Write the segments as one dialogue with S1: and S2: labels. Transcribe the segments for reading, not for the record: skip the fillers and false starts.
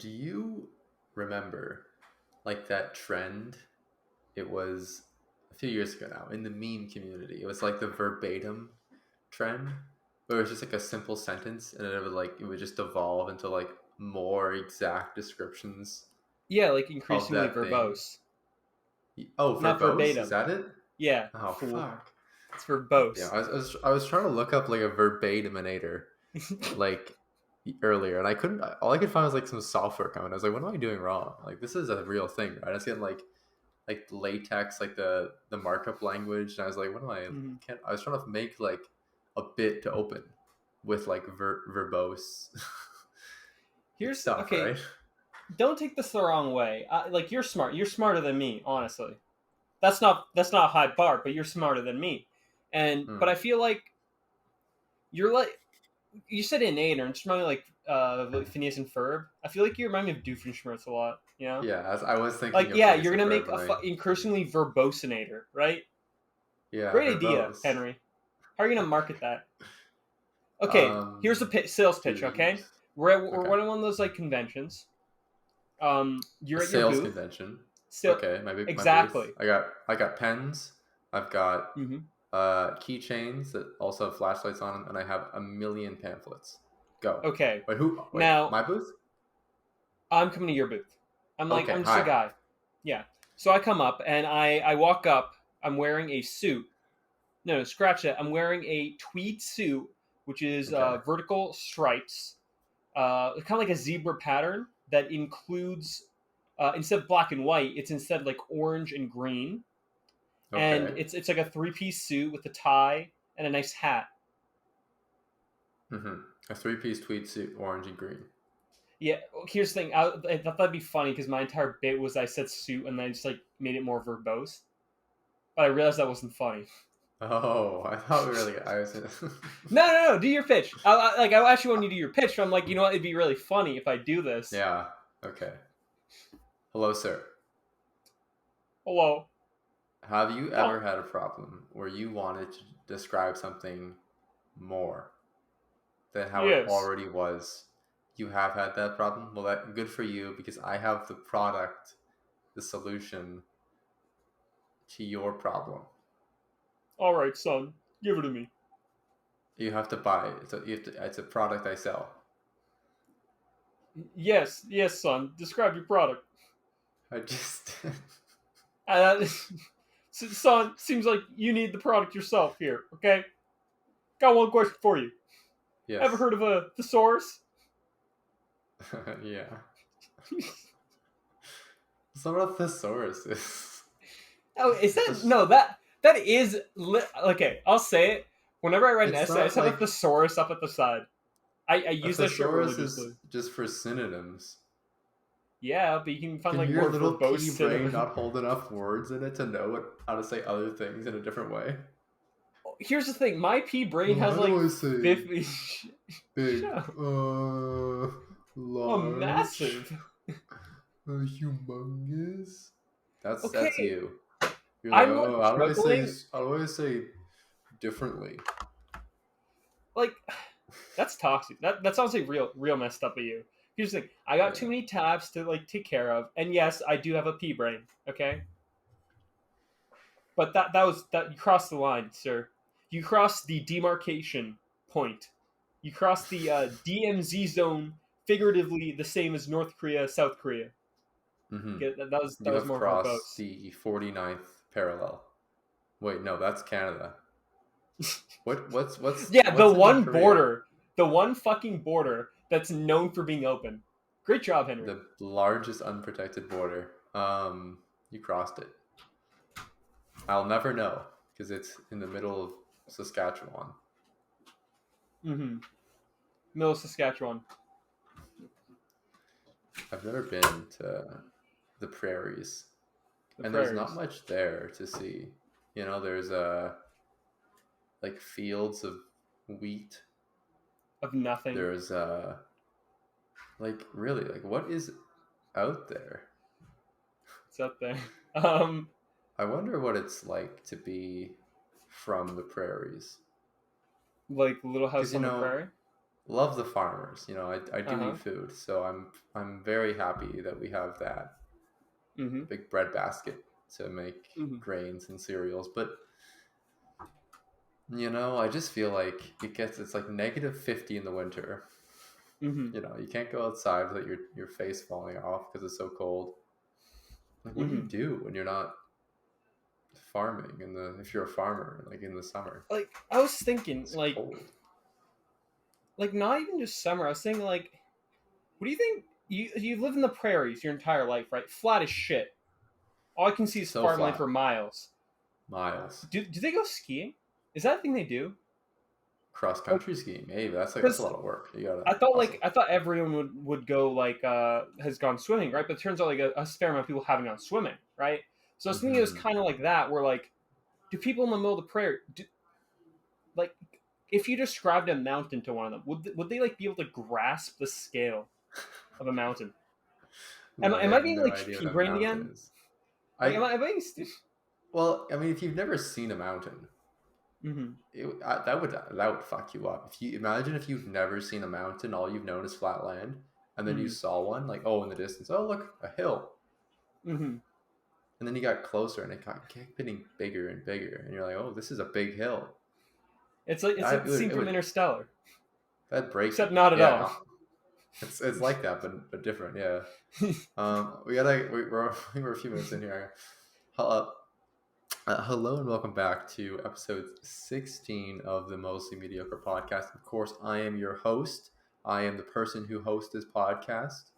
S1: Do you remember like that trend? It was a few years ago now in the meme community. It was like the verbatim trend, where it was just like a simple sentence, and it would just evolve into like more exact descriptions
S2: Yeah, like
S1: of
S2: increasingly
S1: that thing.
S2: verbose.
S1: Oh,
S2: Not
S1: verbose? Is
S2: verbatim.
S1: that it?
S2: Yeah,
S1: Oh,
S2: fool.
S1: fuck.
S2: It's
S1: Yeah,
S2: verbose.
S1: I was trying to look up like a verbatiminator like earlier, and I couldn't. All I could find was like some software comment. I was like, what am I doing wrong? Like this is a real thing, right? I was getting like latex, like the markup language, and I was like, what am I?
S2: Mhm.
S1: Can't. I was trying to make like a bit to open with like verbose
S2: Here's
S1: stuff,
S2: okay.
S1: right?
S2: Don't take this the wrong way. Like you're smart. You're smarter than me, honestly. That's not a high bar, but you're smarter than me. But
S1: Hmm.
S2: I feel like you're like you said innate, or just remind me like Phineas and Ferb. I feel like you remind me of Doofenshmirtz a lot. You know,
S1: Yeah, I was
S2: like
S1: thinking of
S2: yeah,
S1: Phineas
S2: you're
S1: and
S2: gonna
S1: Ferb
S2: make
S1: when
S2: a
S1: I
S2: increasingly verbosinator, right?
S1: yeah
S2: Great idea,
S1: verbose.
S2: Henry. How are you gonna market that? Okay, here's a
S1: Um,
S2: sales pitch. Okay,
S1: Jeez.
S2: we're
S1: Okay.
S2: running one of those like conventions.
S1: A
S2: You're at your
S1: sales
S2: booth.
S1: convention.
S2: So
S1: Okay, my booth.
S2: exactly.
S1: I got pens. I've got
S2: Hmm.
S1: keychains that also have flashlights on them, and I have a million pamphlets. Go.
S2: Okay.
S1: Wait, who? Wait,
S2: Now
S1: my booth?
S2: I'm coming to your booth.
S1: Okay,
S2: I'm just a
S1: hi.
S2: guy. Yeah. So I come up and I walk up. I'm wearing a suit. No, scratch that. I'm wearing a tweed suit, which is
S1: Okay,
S2: vertical stripes, kind of like a zebra pattern that includes instead of black and white, it's instead like orange and green, and
S1: okay.
S2: it's like a three-piece suit with a tie and a nice hat.
S1: Mm-hmm. A three-piece tweed suit, orange and green.
S2: Yeah, here's the thing. I thought that'd be funny because my entire bit was I said suit and then I just like made it more verbose. But I realized that wasn't funny.
S1: Oh, I thought we were like I was.
S2: No. Do your pitch. I actually want you to do your pitch. But I'm like, you know what? It'd be really funny if I do this.
S1: Yeah. Okay. Hello, sir.
S2: Hello.
S1: Have you
S2: Oh,
S1: ever had a problem where you wanted to describe something more than how it
S2: yes.
S1: already was? You have had that problem? Well, that good for you because I have the product, the solution to your problem.
S2: All right, son. Give it to me.
S1: You have to buy it. It's a product I sell.
S2: Yes, son. Describe your product.
S1: I just
S2: Uh, son, seems like you need the product yourself here. Okay. Got one question for you. Ever
S1: yes.
S2: heard of a thesaurus?
S1: Yeah. It's not what a thesaurus is.
S2: Oh, is
S1: It's a
S2: that no? That is okay. I'll say it. Whenever I write an
S1: it's
S2: essay, I
S1: not
S2: just have a
S1: like
S2: thesaurus up at the side. I
S1: a
S2: use that shit
S1: thesaurus is
S2: religiously.
S1: just for synonyms.
S2: Yeah, but you can find
S1: Can
S2: like
S1: your
S2: more
S1: little
S2: verbose
S1: pea brain
S2: synonyms.
S1: not hold enough words in it to know how to say other things in a different way?
S2: Here's the thing: my pea brain
S1: Oh,
S2: has
S1: how do
S2: like
S1: I say
S2: 50.
S1: big,
S2: Shut up. Oh,
S1: large,
S2: massive.
S1: humongous? That's
S2: Okay,
S1: you. You're like,
S2: I'm like
S1: oh,
S2: struggling.
S1: how do I say differently?
S2: Like that's toxic. That sounds like real messed up of you. Here's the thing: I got too
S1: Yeah.
S2: many tabs to like take care of, and yes, I do have a pea brain. Okay, but that you crossed the line, sir. You crossed the demarcation point. You crossed the DMZ zone, figuratively the same as North Korea, South Korea.
S1: Mm-hmm.
S2: Okay, that
S1: You
S2: was
S1: have
S2: more
S1: crossed
S2: verbose.
S1: the 49th parallel. Wait, no, that's Canada.
S2: Yeah,
S1: What's in Korea?
S2: the one fucking border that's known for being open. Great job, Henry.
S1: The largest unprotected border. You crossed it. I'll never know because it's in the middle of Saskatchewan.
S2: Mm-hmm. Middle of Saskatchewan.
S1: I've never been to the prairies,
S2: The
S1: and there's not
S2: prairies
S1: much there to see. There's like fields of wheat.
S2: of nothing.
S1: There's like really like what is out there?
S2: It's up there. Um,
S1: I wonder what it's like to be from the prairies.
S2: like Little
S1: Because
S2: House on the Prairie.
S1: love the farmers. I
S2: Uh
S1: do
S2: huh.
S1: eat food, so I'm very happy that we have that
S2: Mm-hmm.
S1: big bread basket to make
S2: Mm-hmm.
S1: grains and cereals. But I just feel like it's like -50 in the winter.
S2: Mm-hmm.
S1: You can't go outside without your face falling off because it's so cold. Like, what do you
S2: Mm-hmm.
S1: do when you're not farming if you're a farmer, like in the summer?
S2: Like I was thinking,
S1: It's cold.
S2: like not even just summer. I was thinking, like, what do you think? You live in the prairies your entire life, right? Flat as shit. All I can see is
S1: So
S2: farmland
S1: flat.
S2: for miles.
S1: Miles.
S2: Do they go skiing? Is that a thing they do?
S1: Cross
S2: Like,
S1: country skiing. Hey, that's a
S2: because
S1: lot of work. You gotta
S2: like
S1: hustle.
S2: I thought everyone would go like has gone swimming, right? But it turns out like a fair amount of people haven't gone swimming, right? So I was thinking it was
S1: Hmm.
S2: kind of like that, where like, do people in the middle of the prairie, like, if you described a mountain to one of them, would they like be able to grasp the scale of a mountain?
S1: No, they
S2: Am I
S1: have
S2: being
S1: no
S2: like
S1: idea what
S2: pea
S1: a
S2: brained
S1: mountain
S2: again?
S1: is.
S2: Like,
S1: I
S2: am I being stupid?
S1: Well, I mean, if you've never seen a mountain,
S2: Mm-hmm.
S1: that would fuck you up. If you imagine if you've never seen a mountain, all you've known is flat land, and then you
S2: Mm-hmm.
S1: saw one, like, oh, in the distance, oh look, a hill,
S2: Mm-hmm.
S1: and then you got closer, and it kept getting bigger and bigger, and you're like, oh, this is a big hill.
S2: It's like
S1: That
S2: the
S1: it would
S2: scene
S1: it
S2: from
S1: would
S2: Interstellar,
S1: that break you.
S2: except not at
S1: Yeah,
S2: all.
S1: it's like that, but different. Yeah. We gotta we're a few minutes in here. Hello, hello and welcome back to episode 16 of the Mostly Mediocre podcast. Of course, I am your host. I am the person who hosts this podcast.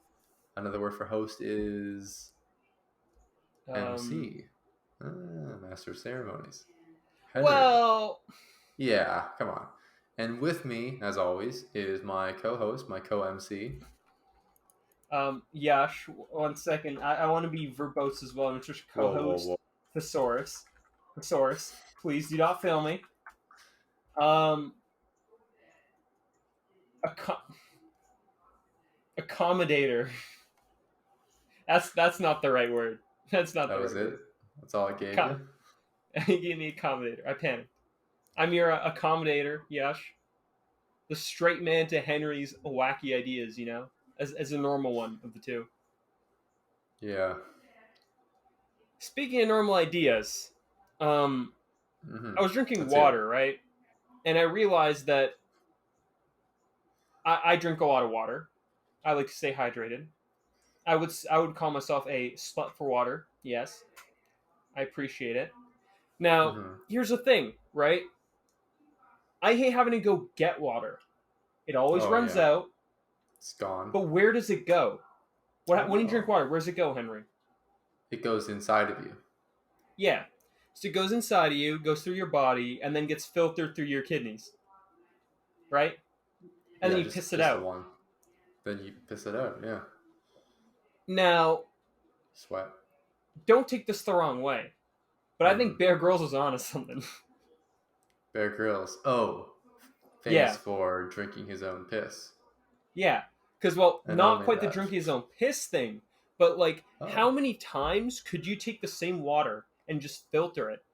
S1: Another word for host is
S2: um,
S1: MC, Master of Ceremonies. Henry.
S2: well,
S1: Yeah, come on. And with me, as always, is my co-host, my co-MC.
S2: Yash, one second. I want to be verbose as well. Mr.
S1: Whoa, whoa,
S2: Co-host,
S1: whoa.
S2: Thesaurus, please do not fail me. Um, acco- accommodator. That's not the right word. That's not
S1: That
S2: the
S1: was
S2: right
S1: it.
S2: word.
S1: That's all I gave
S2: Co-
S1: you.
S2: he gave me accommodator. I panicked. I'm your accommodator, Yash. The straight man to Henry's wacky ideas, as a normal one of the two.
S1: Yeah.
S2: Speaking of normal ideas, um,
S1: Mm-hmm.
S2: I was drinking
S1: Let's hear it.
S2: water, right? And I realized that I drink a lot of water. I like to stay hydrated. I would call myself a slut for water. Yes, I appreciate it. Now,
S1: Mm-hmm.
S2: here's the thing, right? I hate having to go get water. It always
S1: Oh
S2: runs
S1: yeah,
S2: out.
S1: it's gone.
S2: But where does it go? When you drink
S1: Oh,
S2: water, where does it go, Henry?
S1: it goes inside of you.
S2: Yeah. So it goes inside of you, goes through your body, and then gets filtered through your kidneys, right? And then
S1: Yeah,
S2: you
S1: just
S2: piss it
S1: just the
S2: out.
S1: one. Then you piss it out. Yeah,
S2: Now,
S1: sweat.
S2: don't take this the wrong way, but I
S1: Mm-hmm.
S2: think Bear Grylls was onto something.
S1: Bear Grylls. Oh, famous
S2: Yeah,
S1: for drinking his own piss.
S2: yeah. Because, well,
S1: And
S2: not
S1: only
S2: quite the
S1: that.
S2: drinking his own piss thing, but, like, how
S1: Oh,
S2: many times could you take the same water and just filter it?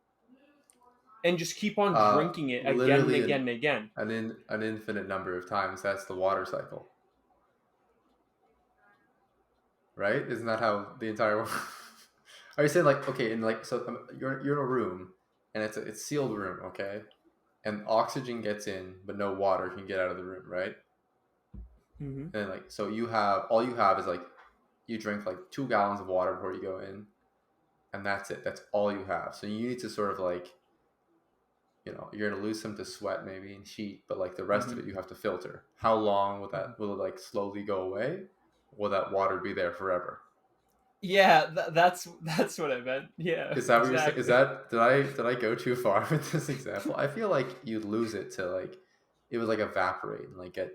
S2: And just keep on drinking it again and
S1: literally
S2: again and again?
S1: an infinite number of times. That's the water cycle, right? Isn't that how the entire? Are you saying like okay, and like so you're in a room, and it's sealed room, okay, and oxygen gets in, but no water can get out of the room, right?
S2: Mm-hmm.
S1: And like so all you have is like you drink like 2 gallons of water before you go in, and that's it. That's all you have. So you need to sort of like you're gonna lose some to sweat maybe and heat, but like the rest
S2: Mm-hmm.
S1: of it you have to filter. How long
S2: Mm-hmm.
S1: will it like slowly go away? Will that water be there forever?
S2: Yeah, that's what I meant. Yeah,
S1: Is that what you're saying? Is
S2: exactly.
S1: that did I go too far with this example? I feel like you'd lose it to like it would like evaporate and like get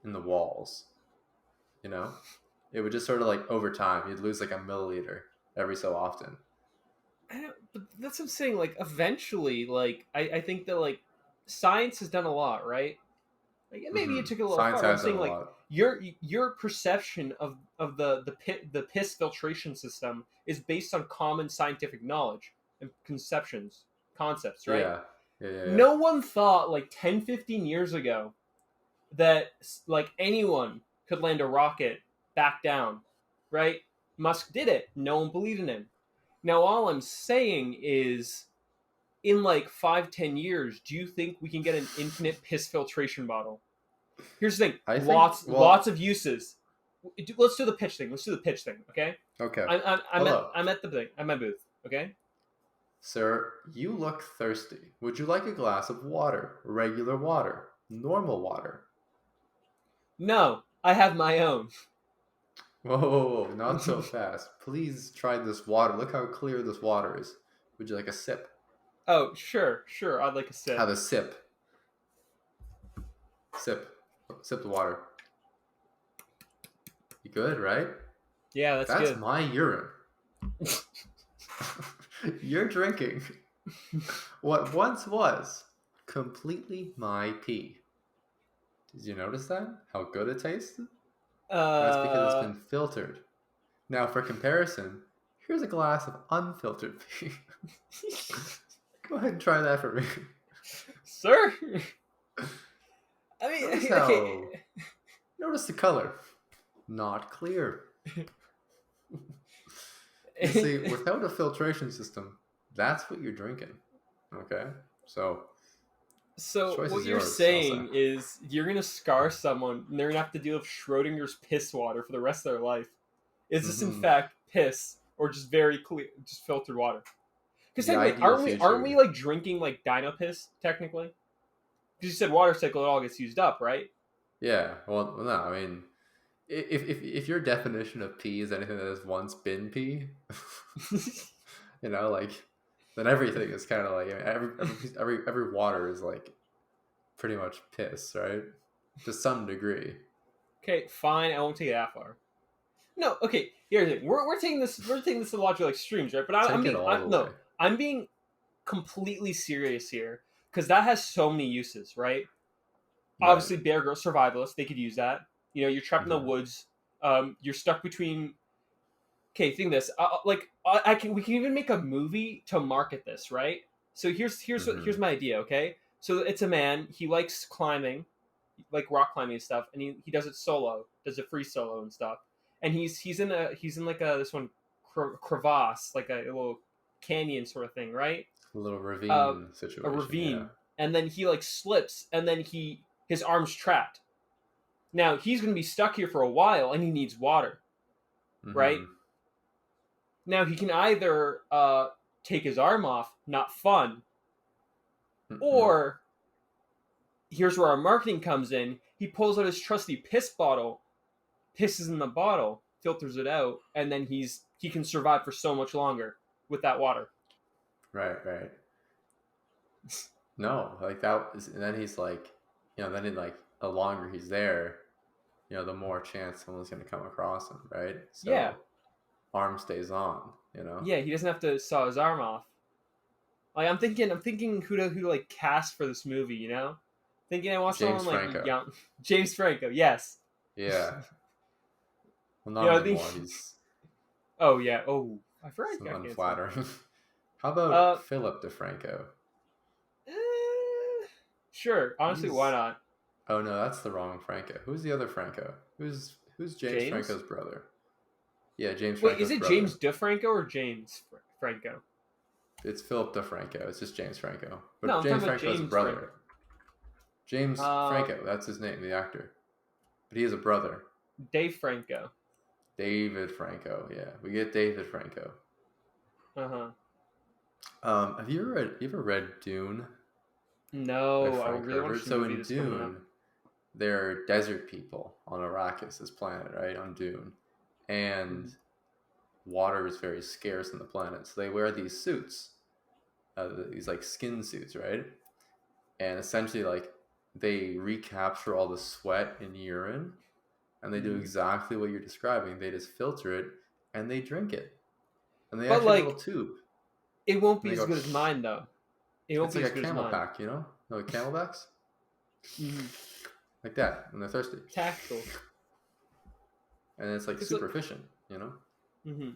S1: in the walls. You know, it would just sort of like over time you'd lose like a milliliter every so often.
S2: But that's what I'm saying. Like, eventually, like, I think that, like, science has done a lot, right? Like, maybe it took it a little
S1: Science
S2: far. But I'm
S1: has done
S2: saying,
S1: a
S2: like,
S1: lot.
S2: your perception of the piss filtration system is based on common scientific knowledge and concepts, right?
S1: Yeah, yeah, yeah, yeah.
S2: No one thought like 10, 15 years ago that like anyone could land a rocket back down, right? Musk did it. No one believed in him. Now, all I'm saying is, in like 5-10 years, do you think we can get an infinite piss filtration bottle? Here's the thing:
S1: I think.
S2: lots
S1: Well,
S2: of uses. Let's do the pitch thing. Okay.
S1: okay.
S2: I'm
S1: Hello,
S2: at the thing. I'm at my booth. Okay.
S1: sir. You look thirsty. Would you like a glass of water? Regular water, normal water.
S2: No, I have my own.
S1: Whoa, whoa, whoa, not so fast. Please try this water. Look how clear this water is. Would you like a sip?
S2: Oh, sure. I'd like a sip.
S1: Have a sip. Sip. Sip the water. You good, right?
S2: Yeah, that's
S1: That's
S2: good.
S1: my urine. You're drinking what once was completely my pee. Did you notice that? How good it tasted? That's because it's been filtered. Now, for comparison, here's a glass of unfiltered pee. Go ahead and try that for me.
S2: Sir. I mean,
S1: Notice
S2: okay.
S1: Notice the color. Not clear. You see, without a filtration system, that's what you're drinking. Okay? So choice
S2: what
S1: is
S2: you're
S1: yours,
S2: saying
S1: Elsa.
S2: is you're gonna scar someone, and they're gonna have to deal with Schrodinger's piss water for the rest of their life. Is this in
S1: Mm-hmm.
S2: fact piss, or just very clear, just filtered water? Because
S1: The
S2: technically,
S1: ideal
S2: aren't we
S1: future.
S2: like drinking like dino piss technically? Because you said water cycle, it all gets used up, right?
S1: Yeah, well, no, I mean, if your definition of pee is anything that has once been pee, like, then everything is kind of like, every water is like pretty much piss, right? To some degree.
S2: Okay, fine. I won't take it that far. No, okay. Here's the thing. We're taking this to logical extremes, right? But
S1: Take it all the way.
S2: I'm being completely serious here because that has so many uses, right?
S1: Right.
S2: Obviously, Bear Grylls survivalist, they could use that. You're trapped in the
S1: Mm-hmm.
S2: woods. You're stuck between. Okay, think this. We can even make a movie to market this, right? So here's
S1: Mm-hmm.
S2: my idea. Okay, so it's a man. He likes climbing, like rock climbing and stuff, and he does it solo, does it free solo and stuff. And he's in like a this one crevasse, like a little canyon sort of thing, right?
S1: A little
S2: Uh,
S1: ravine
S2: a
S1: situation, yeah.
S2: ravine, and then he like slips, and then his arm's trapped. Now he's going to be stuck here for a while, and he needs water, right?
S1: Mm-hmm.
S2: Now he can either take his arm off, not fun,
S1: Mm-hmm.
S2: or here's where our marketing comes in. He pulls out his trusty piss bottle, pisses in the bottle, filters it out, and then he can survive for so much longer with that water.
S1: Right. No, like that is, and then he's like, then the longer he's there, the more chance someone's going to come across him, right?
S2: Yeah,
S1: So arm stays on.
S2: yeah. He doesn't have to saw his arm off. Like I'm thinking who to like cast for this movie. Thinking I want
S1: James
S2: someone like
S1: Franco.
S2: young James Franco. Yes.
S1: Yeah. Well, not
S2: I think.
S1: anymore. He's
S2: Oh yeah. Oh, I forgot.
S1: so
S2: He got canceled.
S1: unflattering. How about
S2: Uh,
S1: Philip DeFranco?
S2: sure. Honestly,
S1: He's
S2: why not?
S1: Oh no, that's the wrong Franco. Who's the other Franco? Who's James
S2: James?
S1: Franco's brother? Yeah, James
S2: Wait, is
S1: Franco's
S2: it
S1: brother.
S2: James DeFranco or James Franco?
S1: It's Philip DeFranco. It's just James Franco.
S2: No,
S1: But
S2: I'm
S1: James
S2: talking about
S1: Franco's
S2: James
S1: brother.
S2: Franco.
S1: James
S2: Uh,
S1: Franco, that's his name, the actor. But he has a brother.
S2: Dave Franco.
S1: David Franco. Yeah, we get David Franco.
S2: Uh huh.
S1: Have you ever read Dune by
S2: No, I
S1: Frank
S2: really want to
S1: Herbert?
S2: see the
S1: So
S2: movie
S1: in
S2: that's coming up.
S1: Dune, there are desert people on Arrakis, this planet, right? On Dune. And water is very scarce on the planet. So they wear these suits, these like skin suits, right? And essentially, like, they recapture all the sweat and urine, and they do
S2: Mhm.
S1: exactly what you're describing. They just filter it and they drink it. And they
S2: But
S1: actually have a little
S2: like,
S1: tube.
S2: it won't
S1: And
S2: be
S1: they
S2: as
S1: go,
S2: good as mine though. It won't
S1: it's
S2: be
S1: like
S2: as
S1: a
S2: good as
S1: camel
S2: mine.
S1: pack, like camelbacks?
S2: Mm-hmm.
S1: Like that, when they're thirsty.
S2: Tactical.
S1: And it's like super efficient.
S2: Mm-hmm.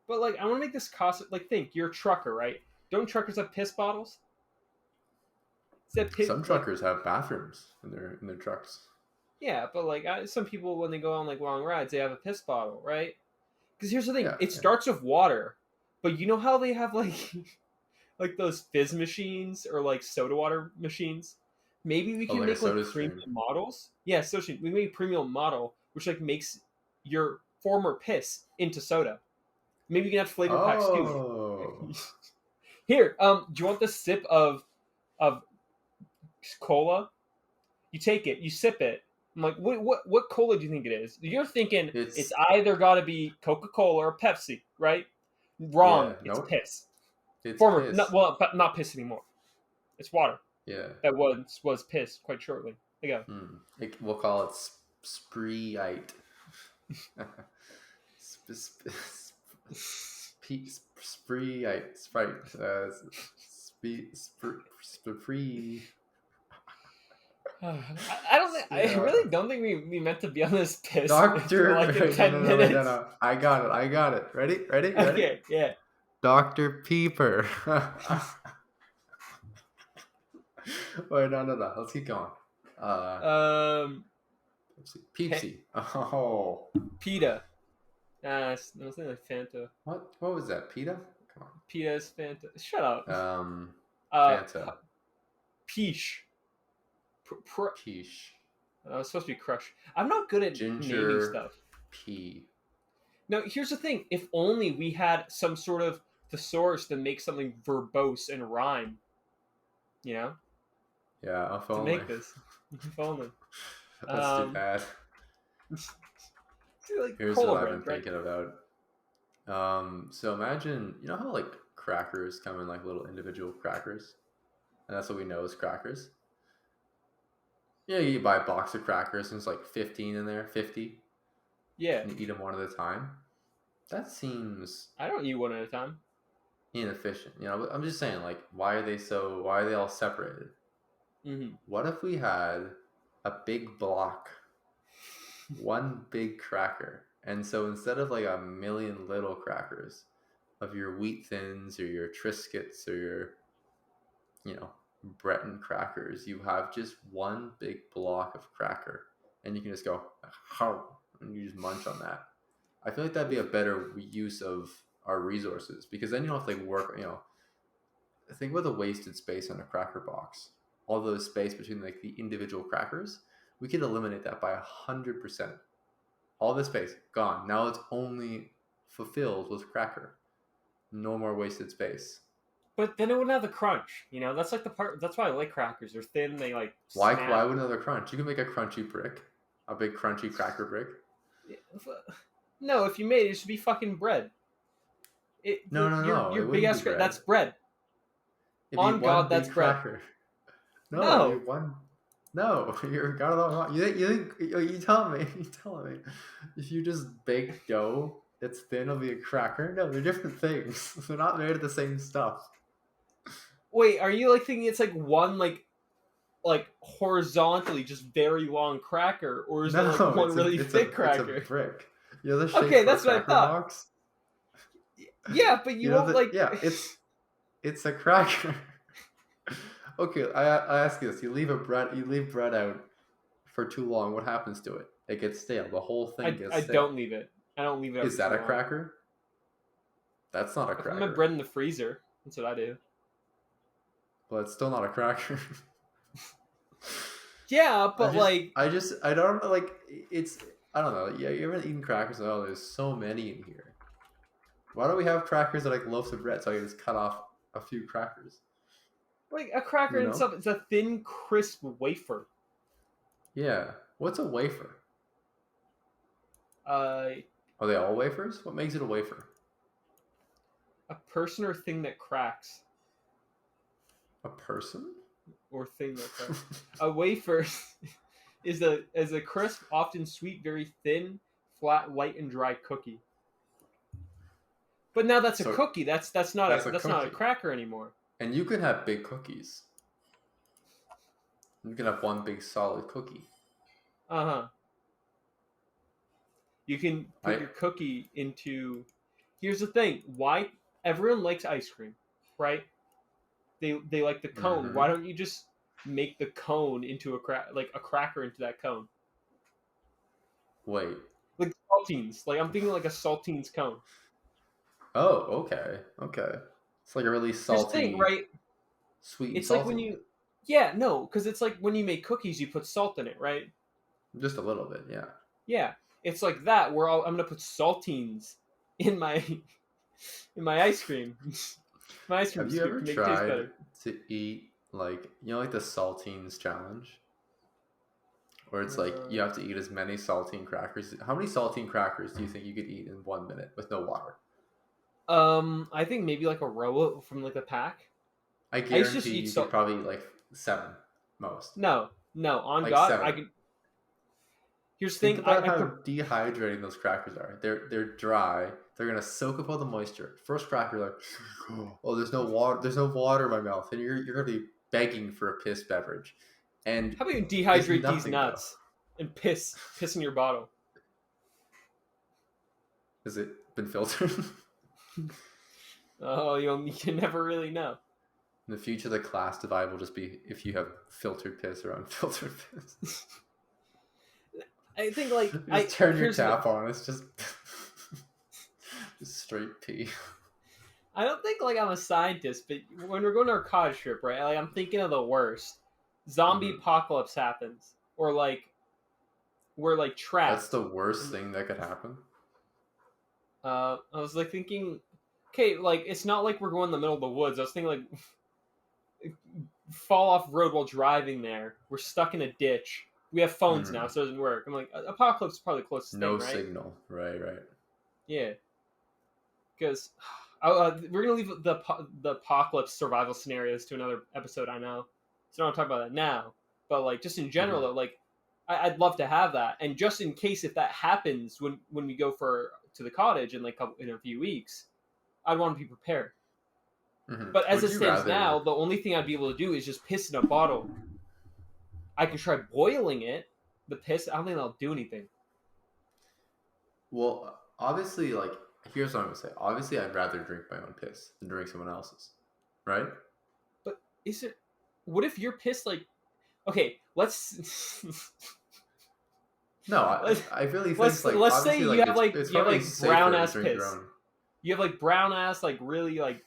S2: But like, I want to make this cost. Like, think you're a trucker, right? Don't truckers have piss bottles?
S1: Some truckers have bathrooms in their trucks.
S2: Yeah, but like some people when they go on like long rides, they have a piss bottle, right? Because here's the thing:
S1: Yeah,
S2: it
S1: yeah.
S2: starts with water, but you know how they have like like those fizz machines or like soda water machines. Maybe we
S1: Oh,
S2: can
S1: like a
S2: make like
S1: soda
S2: premium
S1: stream.
S2: models. Yeah, so we make a premium model which like makes your former piss into soda. Maybe you can have flavor packs too.
S1: Oh.
S2: Here, do you want the sip of cola? You take it, you sip it. I'm like, what cola do you think it is? You're thinking it's
S1: It's
S2: either got to be Coca Cola or Pepsi, right?
S1: yeah,
S2: Wrong. It's
S1: no,
S2: piss.
S1: it's
S2: Former, not,
S1: piss.
S2: well, but not piss anymore. It's water
S1: Yeah.
S2: that was piss quite shortly ago.
S1: We'll call it spreeite. Spreeite. Sprite. Spree.
S2: I don't think I
S1: Yeah.
S2: really don't think we meant to be on this piss for
S1: Doctor.
S2: like in
S1: Wait, no,
S2: 10
S1: no, no, wait, no,
S2: minutes.
S1: no. I got it. I got it. Ready? Ready? Ready?
S2: Okay, yeah.
S1: Dr. Peeper. Wait, no, no, no. Let's keep going. Uh,
S2: Um,
S1: Peepsy. Oh.
S2: PETA. It's nothing like Fanta.
S1: What was that? PETA? Come
S2: PETA is Fanta. Shut up.
S1: on.
S2: Uh,
S1: Fanta.
S2: Peach.
S1: Quiche.
S2: It's supposed to be Crush. I'm not good at naming
S1: Ginger
S2: stuff.
S1: pea.
S2: Now, here's the thing. If only we had some sort of thesaurus that makes something verbose and rhyme, you know,
S1: Yeah, if
S2: to
S1: only.
S2: make this. If only.
S1: That's too bad.
S2: Like
S1: Here's
S2: cola
S1: what I've
S2: bread,
S1: been
S2: right?
S1: thinking about. So imagine, you know how like crackers come in like little individual crackers? And that's what we know as crackers. Yeah, you buy a box of crackers and it's like 15 in there, 50,
S2: Yeah.
S1: and you eat them one at a time. That seems
S2: I don't eat one at a time.
S1: inefficient. You know, but I'm just saying, like, why are they all separated?
S2: Mm-hmm.
S1: What if we had a big block, one big cracker? And so instead of like a million little crackers of your wheat thins or your Triscuits or your, you know, Breton crackers, you have just one big block of cracker. And you can just go, how, and you just munch on that. I feel like that'd be a better use of our resources because then you don't have to like work, you know, think about the wasted space on a cracker box. All those space between like the individual crackers, we could eliminate that by 100%. All the space gone. Now it's only fulfilled with cracker. No more wasted space.
S2: But then it wouldn't have the crunch. You know, that's like the part. That's why I like crackers. They're thin. They like
S1: Why?
S2: snap.
S1: Why would another crunch? You can make a crunchy brick, a big crunchy cracker brick.
S2: No, if you made it, it should be fucking bread.
S1: No, no, no.
S2: Your
S1: It
S2: big
S1: wouldn't be
S2: ass
S1: bread.
S2: that's bread.
S1: It'd be
S2: On
S1: one
S2: God, that's
S1: big
S2: bread.
S1: cracker. No, it'd
S2: No.
S1: be one. No, you're got it all wrong. You tell me. You tell me. If you just bake dough that's thin, it'll be a cracker. No, they're different things. They're not made of the same stuff.
S2: Wait, are you like thinking it's like one like horizontally just very long cracker, or is it like
S1: No,
S2: one really thick
S1: it's a
S2: cracker?
S1: brick. You know the shape
S2: Okay,
S1: for a
S2: that's what I
S1: cracker
S2: thought.
S1: box.
S2: Yeah, but you
S1: You know
S2: won't
S1: that?
S2: like.
S1: Yeah, it's a cracker. Okay, I ask you this: you leave bread out for too long. What happens to it? It gets stale. The whole thing gets
S2: I
S1: stale.
S2: don't leave it. I don't leave it out
S1: Is
S2: for
S1: that
S2: too
S1: a
S2: long.
S1: cracker? That's not a
S2: I put my
S1: cracker.
S2: bread in the freezer. That's what I do.
S1: But it's still not a cracker.
S2: Yeah, but
S1: I don't like it's. I don't know. Yeah, you ever eaten crackers? Oh, there's so many in here. Why don't we have crackers that like loaves of bread so I can just cut off a few crackers?
S2: like a cracker
S1: You
S2: and
S1: know?
S2: stuff. It's a thin, crisp wafer.
S1: Yeah. What's a wafer?
S2: Uh,
S1: Are they all wafers? What makes it a wafer?
S2: a person or thing that cracks,
S1: A person?
S2: or thing that cracks. A wafer is a crisp, often sweet, very thin, flat, light, and dry cookie. But now that's a
S1: So
S2: cookie. That's not
S1: that's
S2: a
S1: a
S2: that's not a
S1: cookie.
S2: cracker anymore.
S1: And you can have big cookies. You can have one big solid cookie.
S2: Uh-huh. You can put
S1: I
S2: your cookie into. Here's the thing: why everyone likes ice cream, right? They like the cone.
S1: mm-hmm.
S2: Why don't you just make the cone into like a cracker into that cone?
S1: Wait.
S2: Like saltines. Like I'm thinking like a saltines cone.
S1: Oh, okay. Okay. It's like a really
S2: Here's the thing,
S1: salty,
S2: right?
S1: sweet and
S2: It's like when
S1: salty.
S2: you, yeah, no, because it's like when you make cookies, you put salt in it, right?
S1: Just a little bit, yeah.
S2: Yeah, it's like that. I'm gonna put saltines in my in my ice cream, my ice cream
S1: Have you
S2: scoop
S1: ever
S2: to make it taste
S1: tried
S2: better.
S1: to eat like like the saltines challenge? Where it's like you
S2: Uh,
S1: have to eat as many saltine crackers. How many saltine crackers do you think you could eat in 1 minute with no water?
S2: I think maybe like a row from like a pack.
S1: I
S2: I used to just
S1: guarantee
S2: eat
S1: you could
S2: salt.
S1: probably eat like seven most.
S2: No, no, on
S1: Like
S2: God, I
S1: seven.
S2: could. Here's the
S1: Think
S2: thing,
S1: about
S2: I
S1: how
S2: could.
S1: dehydrating those crackers are. They're dry. They're gonna soak up all the moisture. First cracker, like, oh, there's no water. There's no water in my mouth, and you're gonna be begging for a piss beverage, and
S2: How about you
S1: there's
S2: dehydrate these
S1: nothing though.
S2: nuts and piss in your bottle?
S1: Has it been filtered?
S2: Oh, you can never really know.
S1: In the future, the class divide will just be if you have filtered piss or unfiltered piss.
S2: I think like
S1: You
S2: I
S1: just turn your
S2: here's the,
S1: tap on. It's just just straight pee.
S2: I don't think like I'm a scientist, but when we're going to our cottage trip, right? Like I'm thinking of the worst. Zombie
S1: Mhm.
S2: apocalypse happens, or like we're like
S1: That's
S2: trapped.
S1: the worst
S2: And,
S1: thing that could happen.
S2: I was like thinking, okay, like it's not like we're going in the middle of the woods. I was thinking like fall off road while driving there. We're stuck in a ditch. We have phones now,
S1: Mhm.
S2: so it doesn't work. I'm like, apocalypse is probably the closest thing,
S1: No
S2: right?
S1: signal. Right. Right.
S2: Yeah, because we're gonna leave the apocalypse survival scenarios to another episode. I know, so I don't talk about that now. But like, just in general,
S1: Mhm.
S2: though, like, I'd love to have that, and just in case if that happens when we go for to the cottage in like in a few weeks, I'd want to be prepared.
S1: Mhm.
S2: But as
S1: Would
S2: it
S1: you
S2: stands now,
S1: rather?
S2: the only thing I'd be able to do is just piss in a bottle. I could try boiling it, the piss. I don't think that'll do anything.
S1: Well, obviously, like here's what I'm gonna say. Obviously, I'd rather drink my own piss than drink someone else's. Right?
S2: But is it? What if your piss like? Okay, let's
S1: No,
S2: let's
S1: I really think like
S2: let's say
S1: obviously like it's
S2: you have
S1: probably
S2: like brown
S1: safer to
S2: ass
S1: drink your
S2: piss.
S1: own.
S2: You have like brown ass like really like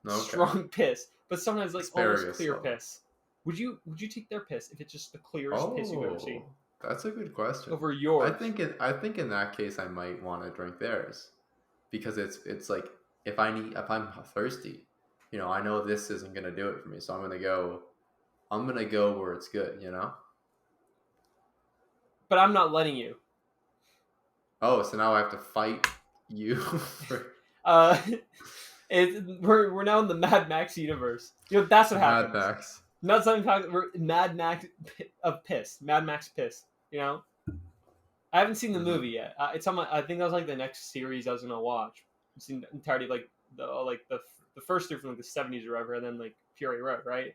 S1: Okay.
S2: strong piss, but sometimes like almost
S1: Asparagus
S2: clear
S1: level.
S2: piss. Would you take their piss if it's just the clearest piss you've ever seen
S1: Oh, that's a good question.
S2: over yours?
S1: I think in that case I might want to drink theirs because it's like if I'm thirsty, I know this isn't gonna do it for me, so I'm gonna go where it's good.
S2: But I'm not letting you.
S1: Oh, so now I have to fight you for
S2: Uh, we're now in the Mad Max universe. That's what
S1: Mad
S2: happens.
S1: Max.
S2: Not something talking. We're Mad Max of piss. Mad Max piss. I haven't seen the
S1: Hmm.
S2: movie yet. It's on my. I think that was like the next series I was gonna watch. I've seen the entirety of, the first three from like the '70s or whatever, and then like Fury Road, right?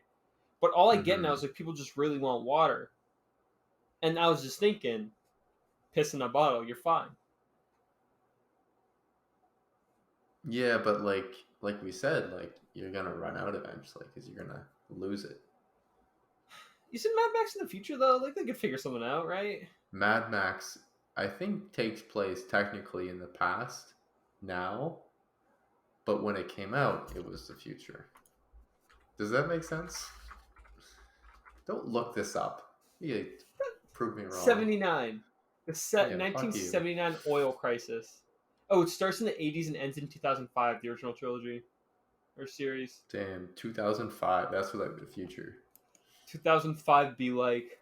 S2: But all I get now
S1: Hmm.
S2: is like people just really want water, and I was just thinking, piss in a bottle, you're fine.
S1: Yeah, but like we said, like you're gonna run out eventually because you're gonna lose it.
S2: You said Mad Max in the future though, like they could figure something out, right?
S1: Mad Max, I think, takes place technically in the past now, but when it came out, it was the future. Does that make sense? Don't look this up. You prove me wrong.
S2: '79, the set
S1: Yeah, fuck you.
S2: 1979 oil crisis. Oh, it starts in the '80s and ends in 2005. The original trilogy or series.
S1: Damn, 2005. That's what like the future.
S2: 2005 be like.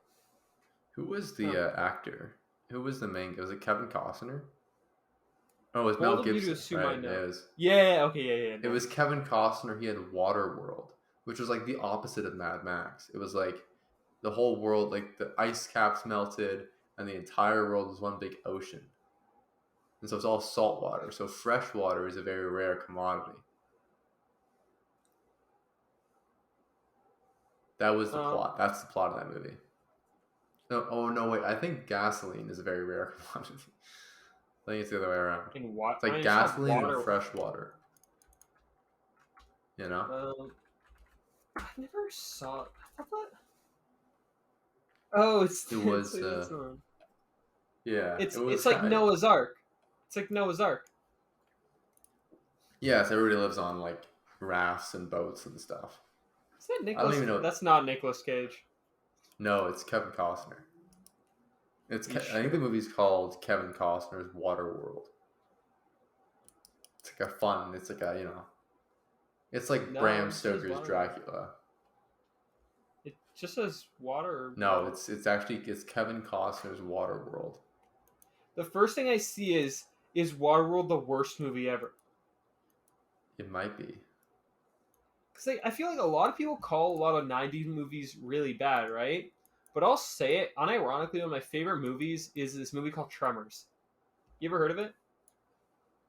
S1: Who was
S2: Huh.
S1: the actor? Who was the main? Was it Kevin Costner? Oh, it was Mel
S2: Bold of you to
S1: Gibson,
S2: assume I
S1: right? It
S2: know.
S1: was.
S2: Yeah, okay, yeah,
S1: It was
S2: nice.
S1: Kevin Costner. He had Waterworld, which was like the opposite of Mad Max. It was like the whole world, like the ice caps melted, and the entire world was one big ocean. And so it's all salt water. So fresh water is a very rare commodity. That was the
S2: Um,
S1: plot. That's the plot of that movie. No, oh no, wait. I think gasoline is a very rare commodity. I think it's the other way around.
S2: in what?
S1: It's like
S2: I saw
S1: gasoline and
S2: water.
S1: fresh water. You know?
S2: I never saw. I thought that. Oh, it's
S1: It
S2: it's
S1: was
S2: like this one.
S1: Yeah, it was
S2: It's like
S1: kind of.
S2: Noah's Ark. It's like Noah's Ark.
S1: Yes, everybody lives on like rafts and boats and stuff.
S2: Is that
S1: I don't
S2: Nicholas?
S1: even know.
S2: That's not Nicolas Cage.
S1: No, it's Kevin Costner.
S2: You
S1: I think the
S2: sure?
S1: movie's called Kevin Costner's Waterworld. It's like a fun. It's like a It's like
S2: No,
S1: Bram
S2: it says
S1: Stoker's
S2: water.
S1: Dracula.
S2: It just says water or
S1: No,
S2: water.
S1: it's Kevin Costner's Waterworld.
S2: The first thing I see is Waterworld the worst movie ever?
S1: It might be.
S2: Because I feel like a lot of people call a lot of '90s movies really bad, right? But I'll say it unironically. One of my favorite movies is this movie called Tremors. You ever heard of it?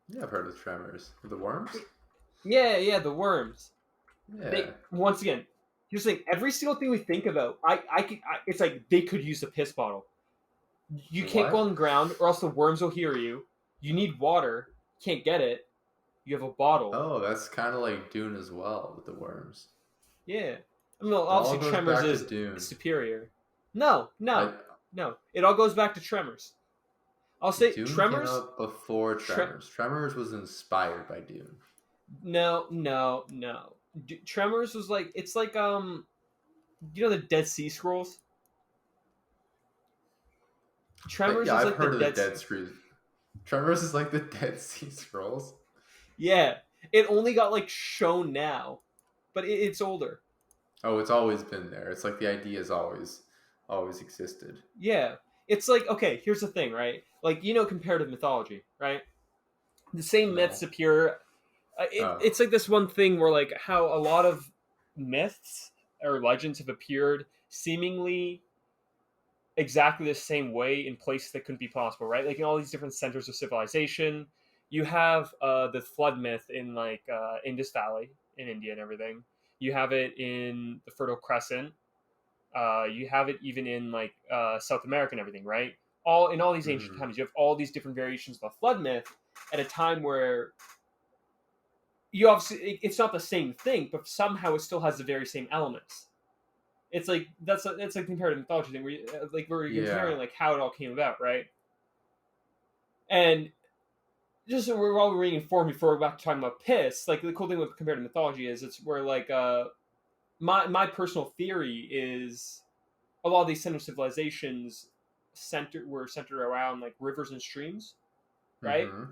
S1: Yeah, I've heard of Tremors. The worms?
S2: Yeah, the worms.
S1: Yeah.
S2: Once again, here's the thing: every single thing we think about, it's like they could use a piss bottle. You can't go
S1: What?
S2: on the ground, or else the worms will hear you. You need water. Can't get it. You have a bottle.
S1: Oh, that's kind of like Dune as well with the worms.
S2: Yeah. I mean, well,
S1: It all
S2: obviously
S1: goes
S2: Tremors
S1: back to
S2: is
S1: Dune.
S2: superior. No,
S1: I
S2: no, no. It all goes back to Tremors. I'll say
S1: Dune came
S2: Tremors.
S1: out before Tremors. Tremors was inspired by Dune.
S2: No. Tremors was like it's like you know the Dead Sea Scrolls. Tremors
S1: Yeah,
S2: is
S1: I've
S2: like the
S1: heard of the
S2: Dead.
S1: Dead Screws. Tremors is like the Dead Sea Scrolls.
S2: Yeah, it only got like shown now, but it's older.
S1: Oh, it's always been there. It's like the idea's always existed.
S2: Yeah, it's like okay. Here's the thing, right? Like comparative mythology, right? The same myths
S1: No.
S2: appear.
S1: Oh.
S2: It's like this one thing where like how a lot of myths or legends have appeared seemingly exactly the same way in places that couldn't be possible, right? Like in all these different centers of civilization, you have the flood myth in like Indus Valley in India and everything. You have it in the Fertile Crescent. You have it even in like South America and everything, right? All in all these ancient
S1: Hmm.
S2: times, you have all these different variations of the flood myth at a time where you obviously it's not the same thing, but somehow it still has the very same elements. It's like it's like comparative mythology thing where we're
S1: Yeah.
S2: comparing like how it all came about, right? And just so we're all reinformed before we're back to talking about piss. Like the cool thing with comparative mythology is it's where like my personal theory is a lot of these center civilizations were centered around like rivers and streams, right?
S1: Hmm.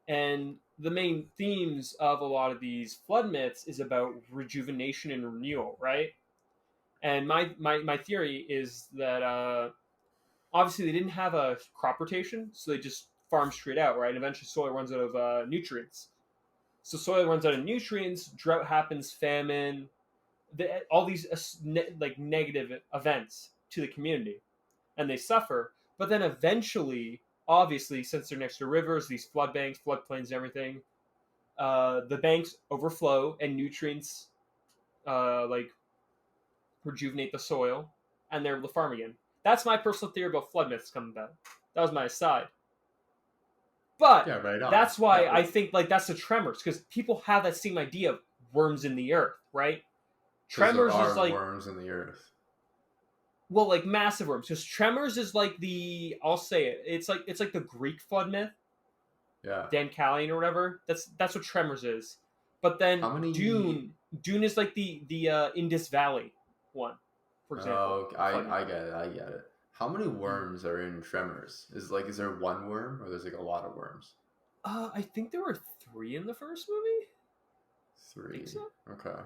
S2: And the main themes of a lot of these flood myths is about rejuvenation and renewal, right? And my theory is that obviously they didn't have a crop rotation, so they just farm straight out, right? And eventually soil runs out of nutrients. So soil runs out of nutrients, drought happens, famine, all these like negative events to the community, and they suffer. But then eventually, obviously, since they're next to rivers, these flood banks, floodplains, and everything, the banks overflow and nutrients like rejuvenate the soil, and they're able to farm again. That's my personal theory about flood myths coming about. That was my aside. But
S1: Yeah, right on.
S2: that's why
S1: Yeah,
S2: I think like that's the Tremors, because people have that same idea of worms in the earth, right?
S1: because there
S2: Tremors is
S1: are
S2: like
S1: worms in the earth.
S2: well, like massive worms. Because Tremors is like I'll say it. It's like the Greek flood myth,
S1: Yeah.
S2: Dan Callion or whatever. That's what Tremors is. But then
S1: How many?
S2: Dune is like the Indus Valley one, for example.
S1: Oh,
S2: Flood myth.
S1: I get it. I get it. How many worms are in Tremors? Is there one worm or there's like a lot of worms?
S2: I think there were 3 in the first movie. I think
S1: Three.
S2: so.
S1: Okay.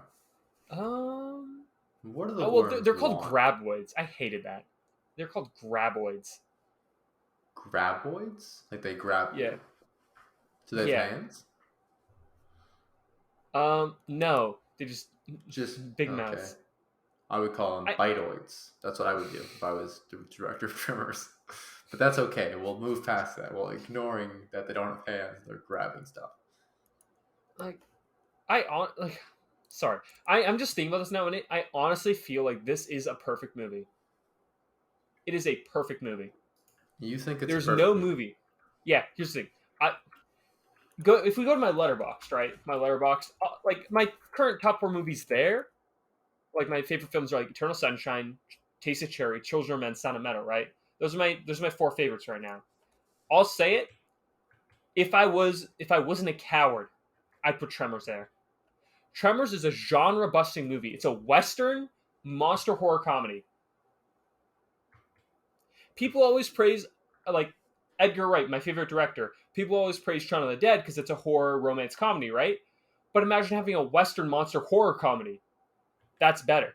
S2: Um.
S1: What do the
S2: Oh well,
S1: worms
S2: they're called
S1: want?
S2: graboids. I hated that. They're called graboids.
S1: Graboids? Like they grab
S2: Yeah.
S1: you? Do they have
S2: Yeah.
S1: hands?
S2: No, they just
S1: Just
S2: big
S1: okay.
S2: mouths.
S1: I would call them
S2: I
S1: bitoids. That's what I would do if I was the director of Tremors. But that's okay. We'll move past that. Well, ignoring that they don't have hands, they're grabbing stuff.
S2: like like sorry. I'm just thinking about this now, and I honestly feel like this is a perfect movie. It is a perfect movie.
S1: You think it's a
S2: There's
S1: perfect
S2: no
S1: movie?
S2: movie. Yeah, here's the thing. I go if we go to my letterbox, right? My letterbox, like my current top 4 movies there. Like my favorite films are like Eternal Sunshine, Taste of Cherry, Children of Men, Sound of Metal, right? Those are my 4 favorites right now. I'll say it. If I wasn't a coward, I'd put Tremors there. Tremors is a genre busting movie. It's a Western monster horror comedy. People always praise like Edgar Wright, my favorite director. People always praise Shaun of the Dead because it's a horror romance comedy, right? But imagine having a Western monster horror comedy. That's better.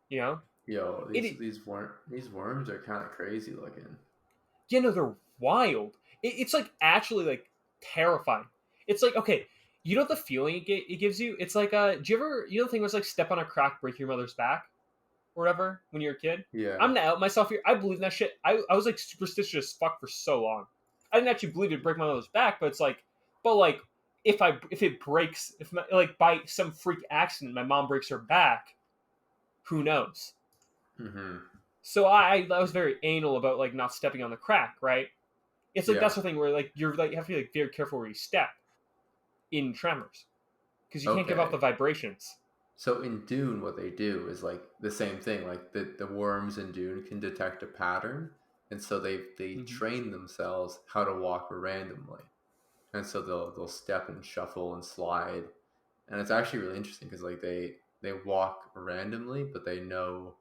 S2: You know?
S1: Yo,
S2: It
S1: these worms are kind of crazy looking.
S2: they're wild. It's like actually like terrifying. It's like, okay, you know the feeling it gives you? It's like do you ever the thing was like step on a crack, break your mother's back? Or whatever when you're a kid.
S1: Yeah.
S2: I'm not out myself here. I believe in that shit. I was like superstitious as fuck for so long. I didn't actually believe it'd break my mother's back, but it's like, if it breaks, like by some freak accident, my mom breaks her back, who knows?
S1: Mm-hmm.
S2: So I was very anal about like not stepping on the crack, right? It's like that's the thing where like you're like you have to be like very careful where you step in Tremors because you can't give off the vibrations.
S1: So in Dune, what they do is like the same thing. Like the worms in Dune can detect a pattern, and so they train themselves how to walk randomly, and so they'll step and shuffle and slide, and it's actually really interesting because like they walk randomly, but they know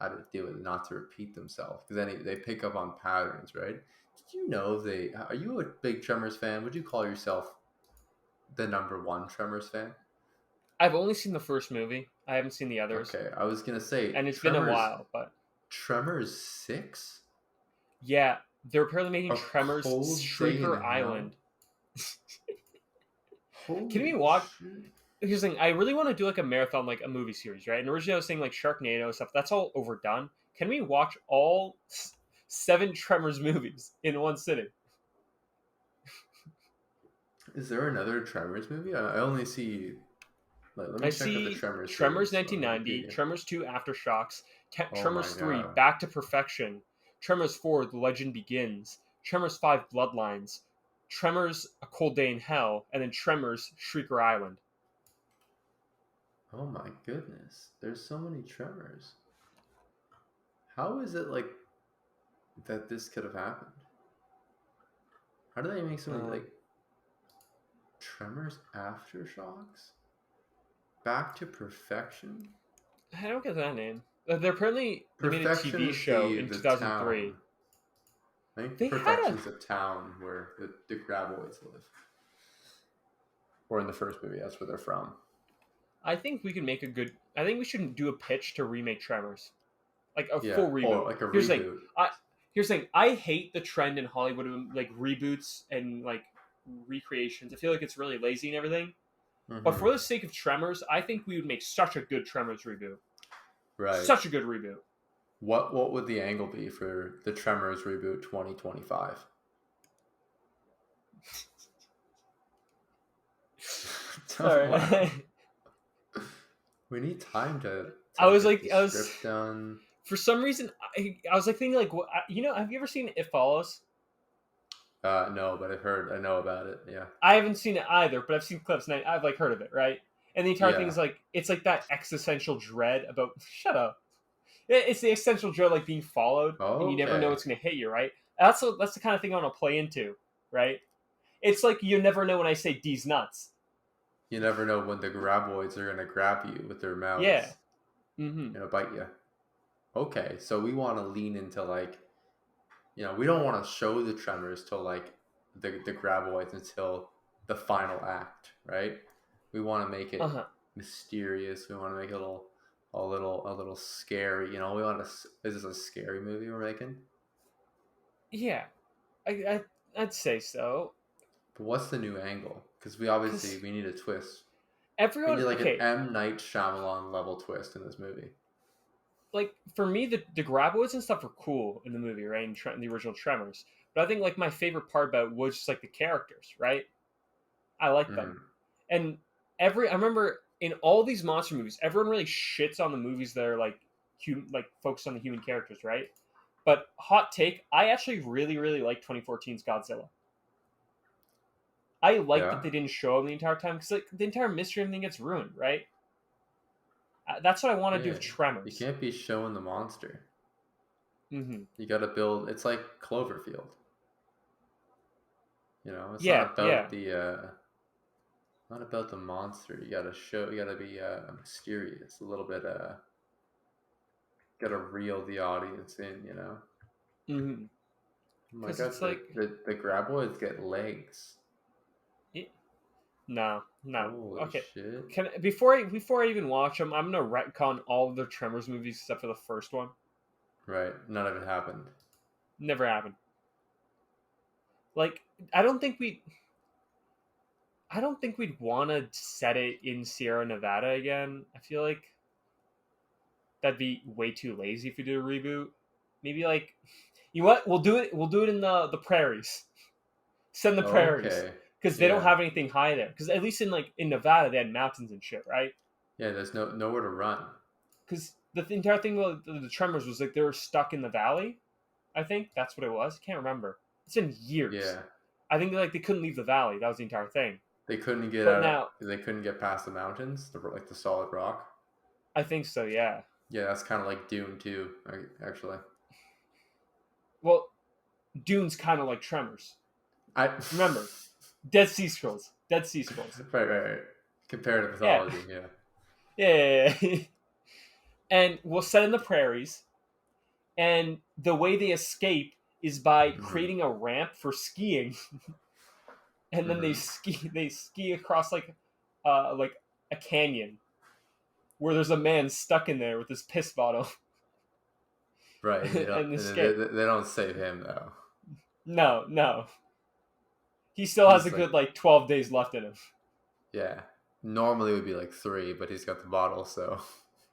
S1: how to do it, not to repeat themselves, because then they pick up on patterns, right? Did you know they? Are you a big Tremors fan? Would you call yourself the number one Tremors fan?
S2: I've only seen the first movie. I haven't seen the others.
S1: Okay, I was gonna say
S2: And it's been a while, but
S1: Tremors 6?
S2: yeah, they're apparently making
S1: A
S2: Tremors
S1: Cold Day in
S2: Shrieker
S1: Hell?
S2: Island. Can we
S1: Holy
S2: watch?
S1: shit.
S2: Here's the thing: I really want to do like a marathon, like a movie series, right? And originally I was saying like Sharknado stuff. That's all overdone. Can we watch all 7 Tremors movies in one sitting?
S1: Is there another Tremors movie? I only see. Like, let
S2: I
S1: me check out the
S2: see
S1: Tremors
S2: Tremors
S1: series on
S2: 1990,
S1: Wikipedia.
S2: Tremors 2 Aftershocks,
S1: Oh my
S2: Tremors 3
S1: god.
S2: Back to Perfection, Tremors 4 The Legend Begins, Tremors 5 Bloodlines, Tremors A Cold Day in Hell, and then Tremors Shrieker Island.
S1: Oh my goodness. There's so many Tremors. How is it like that this could have happened? How do they make so many like Tremors Aftershocks? Back to Perfection?
S2: I don't get that name. They're apparently they made a
S1: Perfection
S2: TV
S1: is
S2: show in
S1: the
S2: 2003.
S1: town. I think
S2: They had a.
S1: Perfection's a town where the Graboids live. Or in the first movie, that's where they're from.
S2: I think we can make a good. I think we should do a pitch to remake Tremors, like a
S1: Yeah,
S2: full reboot.
S1: or like a
S2: Here's the thing.
S1: reboot.
S2: Here's the thing. I hate the trend in Hollywood of like reboots and like recreations. I feel like it's really lazy and everything. But
S1: Mm-hmm.
S2: for the sake of Tremors, I think we would make such a good Tremors reboot.
S1: Right.
S2: Such a good reboot.
S1: What would the angle be for the Tremors reboot 2025?
S2: Sorry.
S1: We need time to
S2: I was
S1: get
S2: like,
S1: the
S2: I was
S1: script done.
S2: for some reason, I was like thinking like, have you ever seen It Follows?
S1: No, but I know about it. Yeah.
S2: I haven't seen it either, but I've seen clips and I've like heard of it, right? And the entire thing
S1: Yeah.
S2: is like, it's like that existential dread about. Shut up. It's the existential dread like being followed, and you never know
S1: Okay.
S2: what's going to hit you, right? That's the kind of thing I want to play into, right? It's like you never know when I say D's nuts.
S1: You never know when the Graboids are gonna grab you with their
S2: Yeah.
S1: mouths.
S2: Mm-hmm.
S1: Bite you. Okay, so we want to lean into like, we don't want to show the Tremors till like the Graboids until the final act, right? We want to make it
S2: Uh-huh.
S1: mysterious. We want to make it a little scary. We want to. Is this a scary movie we're making?
S2: Yeah. I'd say so.
S1: But what's the new angle? Because
S2: Because
S1: we need a twist. We
S2: everyone,
S1: need like an
S2: okay,
S1: M Night Shyamalan level twist in this movie.
S2: like for me, the Graboids and stuff are cool in the movie, right? In the original Tremors. But I think like my favorite part about it was just like the characters, right? I like them.
S1: Mm-hmm.
S2: And I remember in all these monster movies, everyone really shits on the movies that are like focused on the human characters, right? But hot take, I actually really, really like 2014's Godzilla. I like
S1: Yeah.
S2: that they didn't show him the entire time because like the entire mystery and everything gets ruined, right? That's what I want to do
S1: Yeah.
S2: with
S1: You
S2: Tremors.
S1: can't be showing the monster.
S2: Mm-hmm.
S1: You got to build. It's like Cloverfield. It's
S2: Yeah,
S1: not
S2: yeah.
S1: about the monster. You got to show. You got to be mysterious. A little bit. Got to reel the audience in.
S2: Mm-hmm.
S1: Oh my
S2: Because
S1: God,
S2: it's like,
S1: the graboids get legs.
S2: no, no.
S1: Holy
S2: Okay.
S1: shit!
S2: Before I even watch them, I'm gonna retcon all of the Tremors movies except for the first one.
S1: Right, none of it happened.
S2: Never happened. Like, I don't think we. I don't think we'd want to set it in Sierra Nevada again. I feel like that'd be way too lazy if we did a reboot. Maybe like, you know what? We'll do it. We'll do it in the prairies. Send the prairies
S1: Okay.
S2: because they don't
S1: Yeah.
S2: have anything high there. Because at least in Nevada they had mountains and shit, right?
S1: Yeah. There's nowhere to run.
S2: Because the entire thing about the Tremors was like they were stuck in the valley. I think that's what it was. I can't remember. It's been years.
S1: Yeah.
S2: I think they couldn't leave the valley. That was the entire thing.
S1: They couldn't get
S2: But
S1: out.
S2: now
S1: They couldn't get past the mountains, like the solid rock.
S2: I think so. Yeah.
S1: Yeah, that's kind of like Dune too, actually.
S2: Well, Dune's kind of like Tremors.
S1: I
S2: Remember, Dead Sea Scrolls. Dead Sea Scrolls.
S1: right. Comparative
S2: Yeah.
S1: mythology. Yeah.
S2: Yeah. And we'll set in the prairies, and the way they escape is by creating a ramp for skiing, and then they ski across like a canyon where there's a man stuck in there with his piss bottle.
S1: Right, and
S2: and
S1: they
S2: escape.
S1: they don't save him though.
S2: No. He still has a
S1: He's like,
S2: good like 12 days left in him.
S1: yeah. Normally it would be like 3, but he's got the bottle, so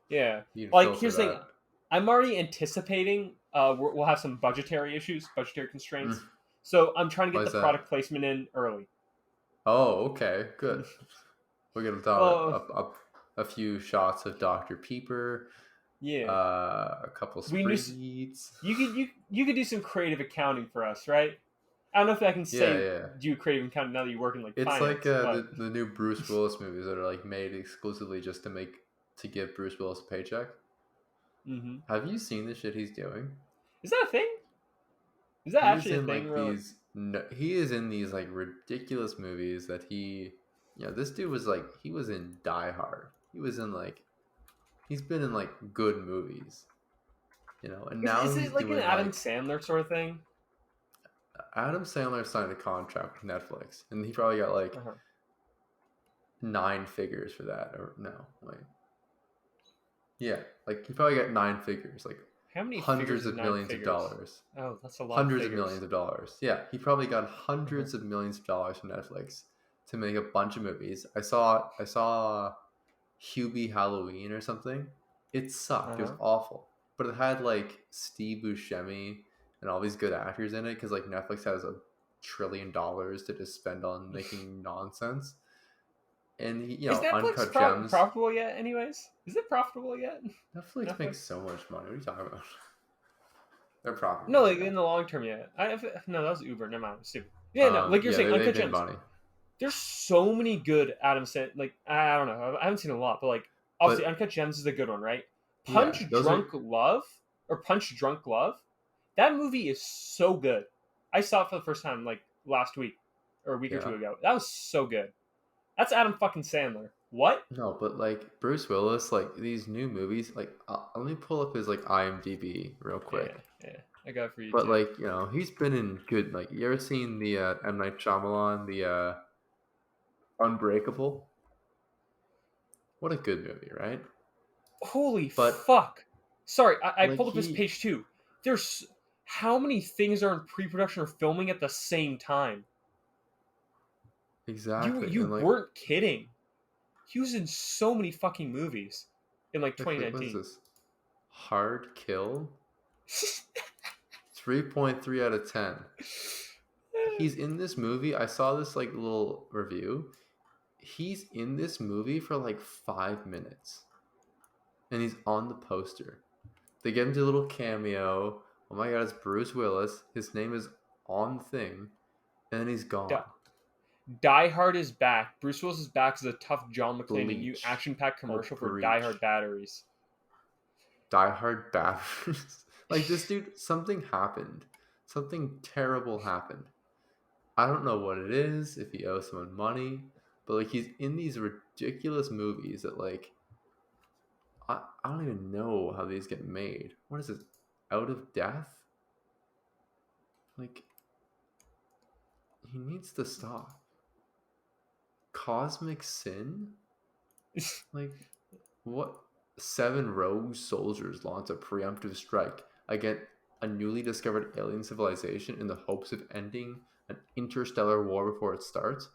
S2: Yeah.
S1: you can
S2: Like,
S1: filter
S2: here's the thing.
S1: that.
S2: I'm already anticipating we'll have some budgetary issues, budgetary constraints.
S1: Mm.
S2: So I'm trying to
S1: Why
S2: get
S1: is
S2: the
S1: that?
S2: product placement in early.
S1: Oh, okay, good. We're gonna
S2: Well,
S1: talk a few shots of Dr. Pepper,
S2: yeah.
S1: a couple
S2: We knew
S1: spreads.
S2: you could do some creative accounting for us, right? I don't know if I can
S1: Yeah,
S2: say
S1: yeah.
S2: do creative accounting now that you work in like
S1: It's like
S2: finance, but
S1: the new Bruce Willis movies that are like made exclusively just to give Bruce Willis a paycheck.
S2: mm-hmm.
S1: Have you seen the shit he's doing?
S2: Is that a thing? Is that
S1: He's
S2: actually a
S1: in
S2: thing?
S1: like
S2: Really?
S1: these. No, he is in these like ridiculous movies that this dude was like he was in Die Hard. He was in like he's been in like good movies, and now
S2: Is
S1: he's
S2: it like an
S1: doing
S2: Adam
S1: like
S2: Sandler sort of thing?
S1: Adam Sandler signed a contract with Netflix, and he probably got like
S2: Uh-huh.
S1: 9 figures for that, or no, wait, yeah, like he probably got 9 figures, like
S2: How many
S1: hundreds
S2: figures is
S1: of
S2: 9
S1: millions of
S2: figures?
S1: dollars.
S2: Oh, that's a lot of
S1: Hundreds of
S2: figures.
S1: millions of dollars. Yeah, he probably got hundreds of millions of dollars from Netflix to make a bunch of movies. I saw Hubie Halloween or something. It sucked. It was
S2: Uh-huh.
S1: awful. But it had like Steve Buscemi and all these good actors in it because like Netflix has $1 trillion to just spend on making nonsense. And
S2: Is Netflix
S1: Uncut Gems.
S2: profitable yet? Anyways, is it profitable yet?
S1: Netflix makes so much money. What are you talking about? They're
S2: No,
S1: profitable.
S2: like
S1: Yeah.
S2: in the long term yet. No, that was Uber. Never mind. Stupid. Yeah, no, like you're saying,
S1: they
S2: Uncut
S1: made
S2: Gems.
S1: money.
S2: There's so many good Adam Sandler. Like I don't know. I haven't seen a lot, but like obviously
S1: But
S2: Uncut Gems is a good one, right?
S1: yeah,
S2: Punch
S1: those are
S2: Drunk Love or Punch Drunk Love. That movie is so good. I saw it for the first time like last week or a week or two ago. That was so good. That's Adam fucking Sandler. What?
S1: No, but like Bruce Willis, like these new movies, like let me pull up his like IMDb real quick.
S2: Yeah. I got it for you
S1: But
S2: too.
S1: like he's been in good. Like you ever seen the M Night Shyamalan, the Unbreakable? What a good movie, right?
S2: Holy
S1: But
S2: fuck. Sorry, I
S1: like
S2: pulled up his page too. There's how many things are in pre-production or filming at the same time?
S1: exactly,
S2: You
S1: and like
S2: weren't kidding. He was in so many fucking movies in like
S1: what is
S2: 2019.
S1: this? Hard Kill. 3.3 out of 10. He's in this movie. I saw this like little review. He's in this movie for like 5 minutes. And he's on the poster. They get him to a little cameo. Oh my god, it's Bruce Willis. His name is on the thing. And then he's gone.
S2: Die Hard is back. Bruce Willis is back as a tough John McClane in new
S1: Bleach.
S2: action-packed commercial for
S1: Breach.
S2: Die Hard batteries.
S1: Die Hard batteries. Like this dude, something happened. Something terrible happened. I don't know what it is, if he owes someone money, but like he's in these ridiculous movies that like I don't even know how these get made. What is it? Out of Death? Like he needs to stop. Cosmic Sin? Like what? 7 rogue soldiers launch a preemptive strike against a newly discovered alien civilization in the hopes of ending an interstellar war before it starts.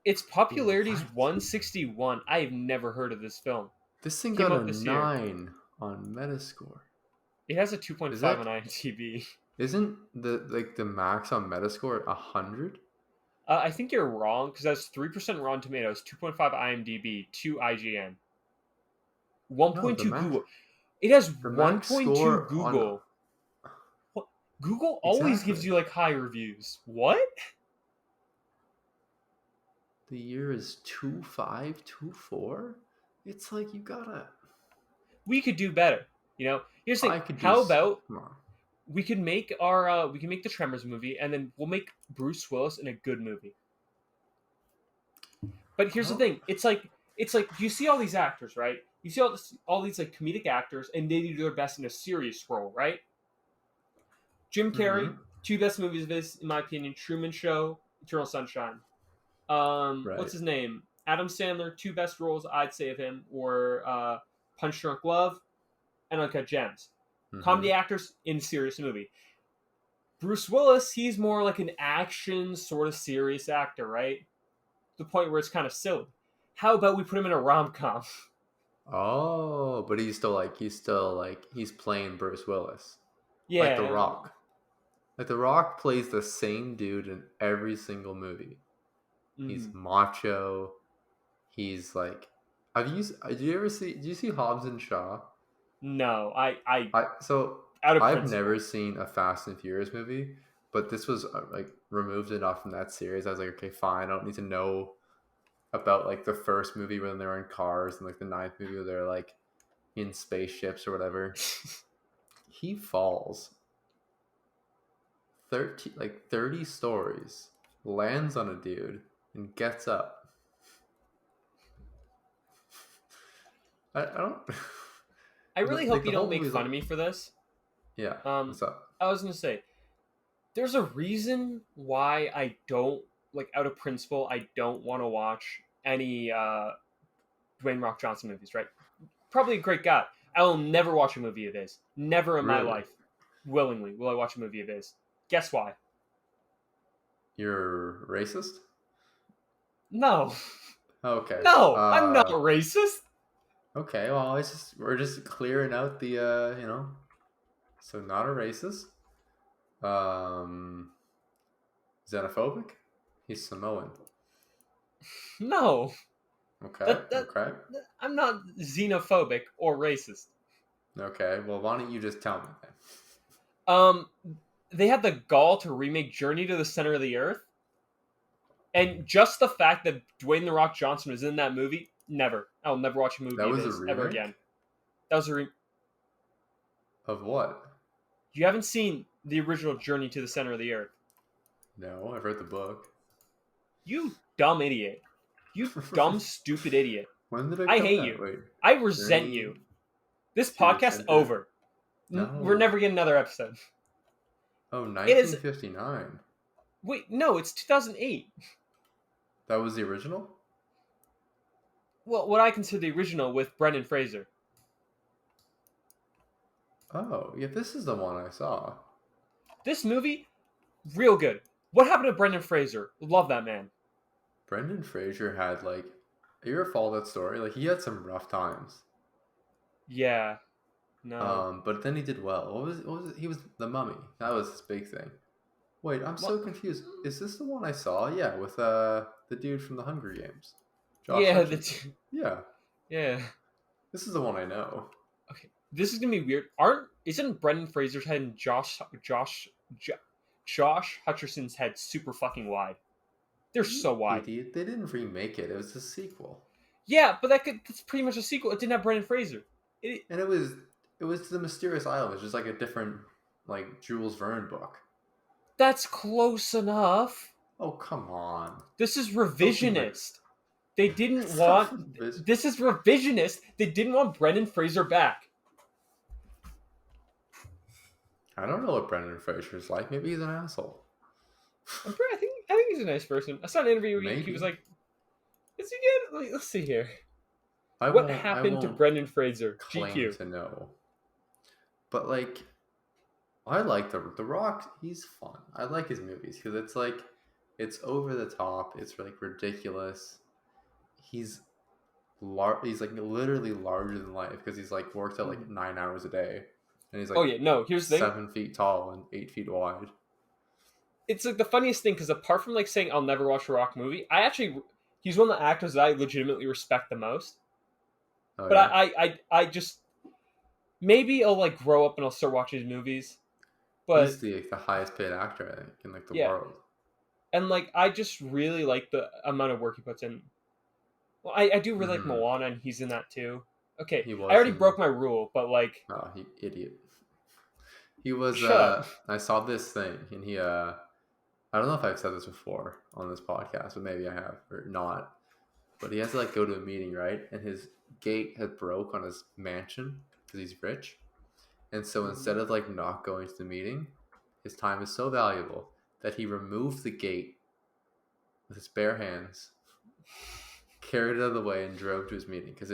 S2: Its popularity is
S1: What?
S2: 161. I have never heard of this film.
S1: This thing
S2: Came
S1: got a
S2: out this year.
S1: 9 on Metascore.
S2: It has a 2.5
S1: Is that
S2: on IMDb.
S1: isn't the max on Metascore 100?
S2: I think you're wrong because that's 3% Rotten Tomatoes, 2.5 IMDb, 2 IGN,
S1: No,
S2: 1.2
S1: the max
S2: Google. It has
S1: the max
S2: 1.2
S1: score
S2: Google.
S1: on
S2: What? Google always gives
S1: exactly.
S2: you like high reviews. What?
S1: The year is 2524. It's like you gotta.
S2: We could do better. Here's the
S1: I
S2: thing.
S1: could do.
S2: How about
S1: Come on.
S2: we can make the Tremors movie, and then we'll make Bruce Willis in a good movie. But here's the
S1: Oh.
S2: thing. It's like you see all these actors, right? You see all these like comedic actors, and they do their best in a serious role, right? Jim Carrey,
S1: Mm-hmm.
S2: 2 best movies of his, in my opinion: Truman Show, Eternal Sunshine.
S1: Right.
S2: What's his name? Adam Sandler, 2 best roles I'd say of him were Punch Drunk Love and Uncut Gems.
S1: Mm-hmm.
S2: Comedy actors in serious movie. Bruce Willis, he's more like an action sort of serious actor, right? To the point where it's kind of silly. How about we put him in a rom-com?
S1: Oh, but he's still like he's playing Bruce Willis, like The
S2: Yeah.
S1: Rock. Like The Rock plays the same dude in every single movie. He's
S2: Mm,
S1: macho. He's like, did you ever see? Did you see Hobbs and Shaw?
S2: no, I
S1: So
S2: out of
S1: I've never
S2: principle.
S1: seen a Fast and Furious movie, but this was like removed enough from that series. I was like, okay, fine. I don't need to know about like the first movie when they were in cars and like the ninth movie where they're like in spaceships or whatever. He falls 30 stories, lands on a dude, and gets up. I don't.
S2: I really hope
S1: Like
S2: you
S1: the
S2: don't
S1: whole
S2: make
S1: movie's
S2: fun
S1: like,
S2: of me for this.
S1: yeah,
S2: Um,
S1: what's up?
S2: I was gonna say there's a reason why I don't like out of principle I don't want to watch any Dwayne Rock Johnson movies. Right? Probably a great guy. I will never watch a movie of his. Never in my
S1: Really?
S2: life, willingly, will I watch a movie of his. Guess why?
S1: You're racist?
S2: No,
S1: Okay.
S2: no, I'm not racist.
S1: Okay. Well, we're just clearing out the so not a racist. Um, xenophobic. He's Samoan.
S2: No,
S1: Okay.
S2: that
S1: Okay.
S2: I'm not xenophobic or racist.
S1: Okay. Well, why don't you just tell me then?
S2: Um, they had the gall to remake Journey to the Center of the Earth, and just the fact that Dwayne the Rock Johnson was in that movie, never. I'll never watch a
S1: That
S2: movie of
S1: was a
S2: his ever
S1: remake
S2: again. That was
S1: of what?
S2: You haven't seen the original Journey to the Center of the Earth.
S1: No, I've read the book.
S2: You dumb idiot. You dumb stupid idiot.
S1: When did it
S2: I
S1: come
S2: hate
S1: out?
S2: you.
S1: Wait,
S2: I resent
S1: Journey
S2: you. This
S1: to the
S2: podcast
S1: Center.
S2: over. We're
S1: No.
S2: never getting another episode.
S1: Oh,
S2: It is.
S1: 1959.
S2: Wait, no, it's 2008.
S1: That was the original?
S2: Well, what I consider the original with Brendan Fraser.
S1: Oh, yeah, this is the one I saw.
S2: This movie, real good. What happened to Brendan Fraser? Love that man.
S1: Brendan Fraser had like, you ever follow that story? Like he had some rough times.
S2: Yeah. No.
S1: But then he did well. What was it? He was the Mummy. That was his big thing. Wait, I'm so
S2: What?
S1: confused. Is this the one I saw? Yeah, with the dude from the Hunger Games, Josh
S2: Yeah.
S1: Hutcherson. Yeah,
S2: Yeah.
S1: this is the one I know.
S2: Okay. This is gonna be weird. Isn't Brendan Fraser's head and Josh Hutcherson's head super fucking wide? They're so wide.
S1: Idiot! They didn't remake it. It was a sequel,
S2: Yeah, but that's pretty much a sequel. It didn't have Brendan Fraser.
S1: and it was It was The Mysterious Island. It was just like a different, like, Jules Verne book.
S2: That's close enough.
S1: Oh, come on.
S2: This is
S1: Don't be
S2: revisionist. They didn't
S1: It's not
S2: want.
S1: revision.
S2: This is revisionist. They didn't want Brendan Fraser back.
S1: I don't know what Brendan Fraser's like. Maybe he's an asshole.
S2: I think he's a nice person. I saw an interview where he was like, "Is he good?" Let's see here. What happened to Brendan Fraser?
S1: Claim
S2: GQ.
S1: to know. But like, I like the Rock. He's fun. I like his movies because it's like, it's over the top. It's like ridiculous. He's He's like literally larger than life because he's like worked out like 9 hours a day, and he's like,
S2: oh yeah, no. Here's the thing:
S1: 7 feet tall and 8 feet wide.
S2: it's like the funniest thing because apart from like saying I'll never watch a Rock movie, he's one of the actors that I legitimately respect the most.
S1: Oh,
S2: But
S1: yeah?
S2: I just maybe I'll like grow up and I'll start watching his movies. But
S1: He's the highest paid actor, I think, in like the
S2: yeah,
S1: world.
S2: and like I just really like the amount of work he puts in. Well, I do really like Moana, and he's in that too. Okay,
S1: He was
S2: I already
S1: in-
S2: broke my rule, but like,
S1: Oh, he idiot. He was.
S2: Shut up.
S1: I saw this thing, and he. I don't know if I've said this before on this podcast, but maybe I have or not. But he has to like go to a meeting, right? And his gate had broke on his mansion because he's rich, and so instead of like not going to the meeting, his time is so valuable that he removed the gate with his bare hands, carried it out of the way, and drove to his meeting because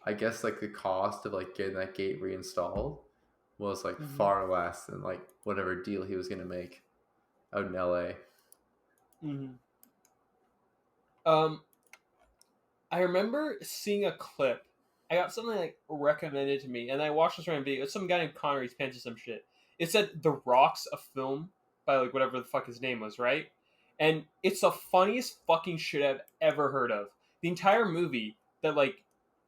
S1: I guess like the cost of like getting that gate reinstalled was like far less than like whatever deal he was gonna make out in LA.
S2: I remember seeing a clip. I got something like recommended to me, and I watched this random video. It's some guy named Connor. He's pants or some shit. It said The Rock's a film by like whatever the fuck his name was, right? And it's the funniest fucking shit I've ever heard of. The entire movie that like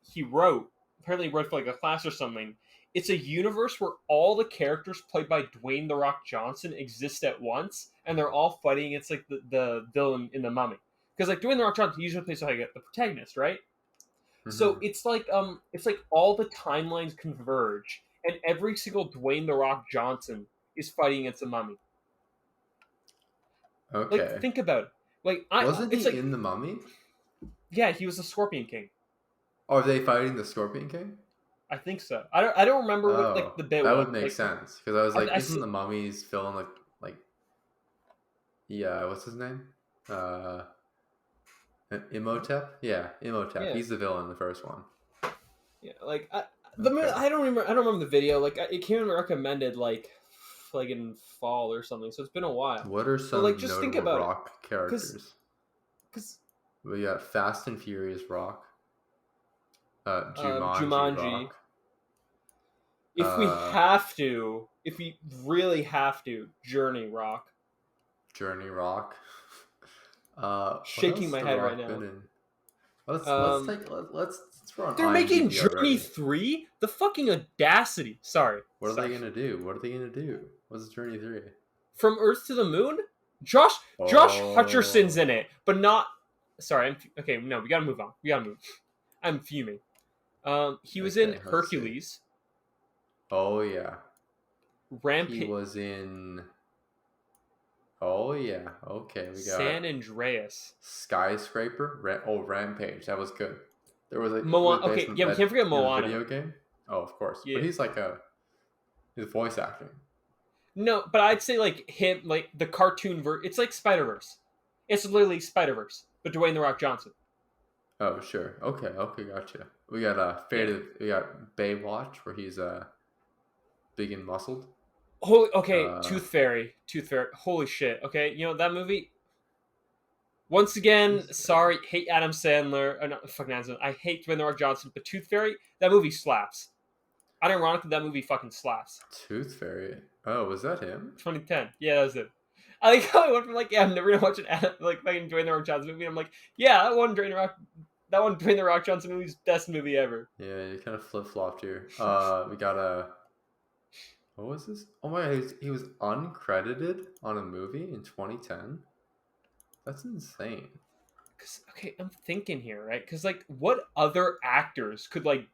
S2: he wrote, apparently he wrote for like a class or something. It's a universe where all the characters played by Dwayne The Rock Johnson exist at once, and they're all fighting against like the villain in The Mummy. Because like Dwayne The Rock Johnson usually plays like the protagonist, right? So it's like all the timelines converge, and every single Dwayne The Rock Johnson is fighting against the Mummy.
S1: Okay.
S2: Like think about it. Like
S1: Wasn't
S2: it's
S1: he
S2: like,
S1: in The Mummy?
S2: Yeah, he was the Scorpion King.
S1: Are they fighting the Scorpion King?
S2: I think so. I don't remember what like the bit
S1: that
S2: was.
S1: would make
S2: like,
S1: sense because I was like, isn't
S2: see...
S1: the Mummy's villain like yeah, what's his name? Imhotep? Yeah, Imhotep.
S2: Yeah.
S1: He's the villain in the first one.
S2: Yeah, like I don't remember the video. Like it came in recommended like in fall or something. So it's been a while.
S1: What are some
S2: like just
S1: notable
S2: think about
S1: Rock characters?
S2: Because
S1: We got Fast and Furious Rock, Jumanji Rock.
S2: If we really have to, Journey Rock.
S1: Journey Rock.
S2: Shaking my head right now.
S1: Let's throw an
S2: They're
S1: IMDb
S2: making Journey
S1: already.
S2: 3? The fucking audacity. Sorry.
S1: What are they gonna do? What's Journey 3?
S2: From Earth to the Moon? Josh Hutcherson's in it, but not. Sorry. Okay, no, we gotta move on. I'm fuming. He was in Hercules.
S1: Oh yeah.
S2: Rampage.
S1: He was in. Oh yeah. Okay, we got
S2: San Andreas.
S1: Skyscraper. Rampage. That was good. There was like
S2: Moana. Okay, yeah, we can't forget Moana.
S1: Video game. Oh, of course.
S2: Yeah.
S1: But he's voice acting.
S2: No, but I'd say like him, like the cartoon it's like Spider-Verse. It's literally Spider-Verse, but Dwayne The Rock Johnson.
S1: Oh sure. Okay, gotcha. We got we got Baywatch where he's big and muscled.
S2: Tooth Fairy. Holy shit. Okay, you know that movie. Once again, sorry, hate Adam Sandler. Not fucking Adam Sandler. I hate Dwayne The Rock Johnson, but Tooth Fairy, that movie slaps. Unironically, that movie fucking slaps.
S1: Tooth Fairy. Oh, was that him?
S2: 2010. Yeah, that was it. I like how I went from like, yeah, I'm never gonna watch an like fucking Dwayne The Rock Johnson movie. I'm like, yeah, that one Dwayne The Rock Johnson movie's best movie ever.
S1: Yeah, you kind of flip flopped here. We got what was this? Oh my god, he was uncredited on a movie in 2010. That's insane.
S2: Okay, I'm thinking here, right? Because like, what other actors could like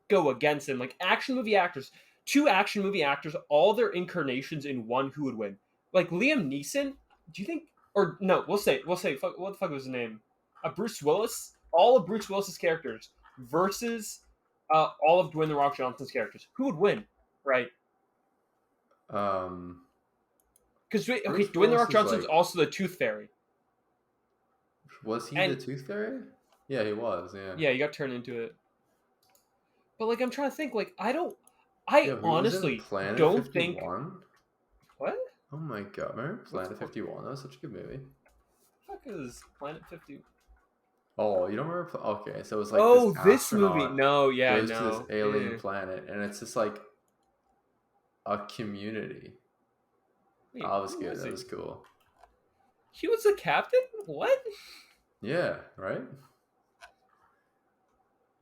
S2: go against him. Like action movie actors, two action movie actors, all their incarnations in one, who would win? Like Liam Neeson, do you think? Or no, we'll say, fuck, what the fuck was his name? Bruce Willis. All of Bruce Willis's characters versus all of Dwayne the Rock Johnson's characters. Who would win? Right?
S1: Um,
S2: Because
S1: Bruce
S2: Dwayne the
S1: Willis
S2: Rock
S1: is
S2: Johnson's
S1: like,
S2: also the Tooth Fairy,
S1: was he the
S2: and
S1: Tooth Fairy? Yeah, he was. Yeah.
S2: yeah, he got turned into it. But like, I'm trying to think. Like, I
S1: Yo, he was in
S2: honestly
S1: Planet
S2: don't think
S1: 51.
S2: what.
S1: Oh my god, remember
S2: What's
S1: Planet 51? That was such a good movie.
S2: Fuck is Planet 50?
S1: Oh, you don't remember? Okay, so it was like
S2: Oh, this movie.
S1: astronaut
S2: No, yeah,
S1: goes to this
S2: no.
S1: alien
S2: Yeah.
S1: planet, and it's just like a community.
S2: Wait,
S1: Oh, that was
S2: who
S1: good.
S2: was
S1: That
S2: he?
S1: was cool.
S2: He was the captain? What?
S1: Yeah, right?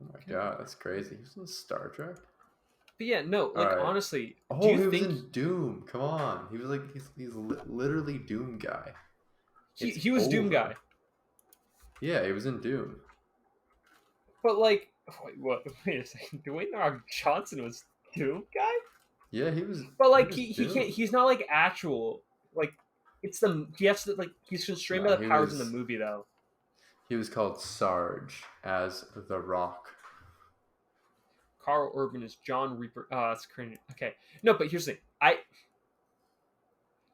S1: Oh my god, that's crazy. He was in Star Trek?
S2: But yeah, no, like
S1: Alright.
S2: honestly, do
S1: Oh, he
S2: you
S1: was
S2: think
S1: in Doom. Come on. He was like, he's literally Doom guy. It's
S2: he was Doom
S1: over.
S2: guy?
S1: Yeah, he was in Doom.
S2: But like, wait, what? Wait a second. Dwayne the Rock Johnson was Doom guy?
S1: Yeah, he was.
S2: But like,
S1: he
S2: he
S1: was
S2: can't.
S1: Doom.
S2: He's not like actual. Like, it's the he has to like he's constrained
S1: No,
S2: by the
S1: he
S2: powers in
S1: was.
S2: the movie though.
S1: He was called Sarge as the Rock.
S2: Carl Urban is John Reaper. That's crazy. Okay, no, but here's the thing. I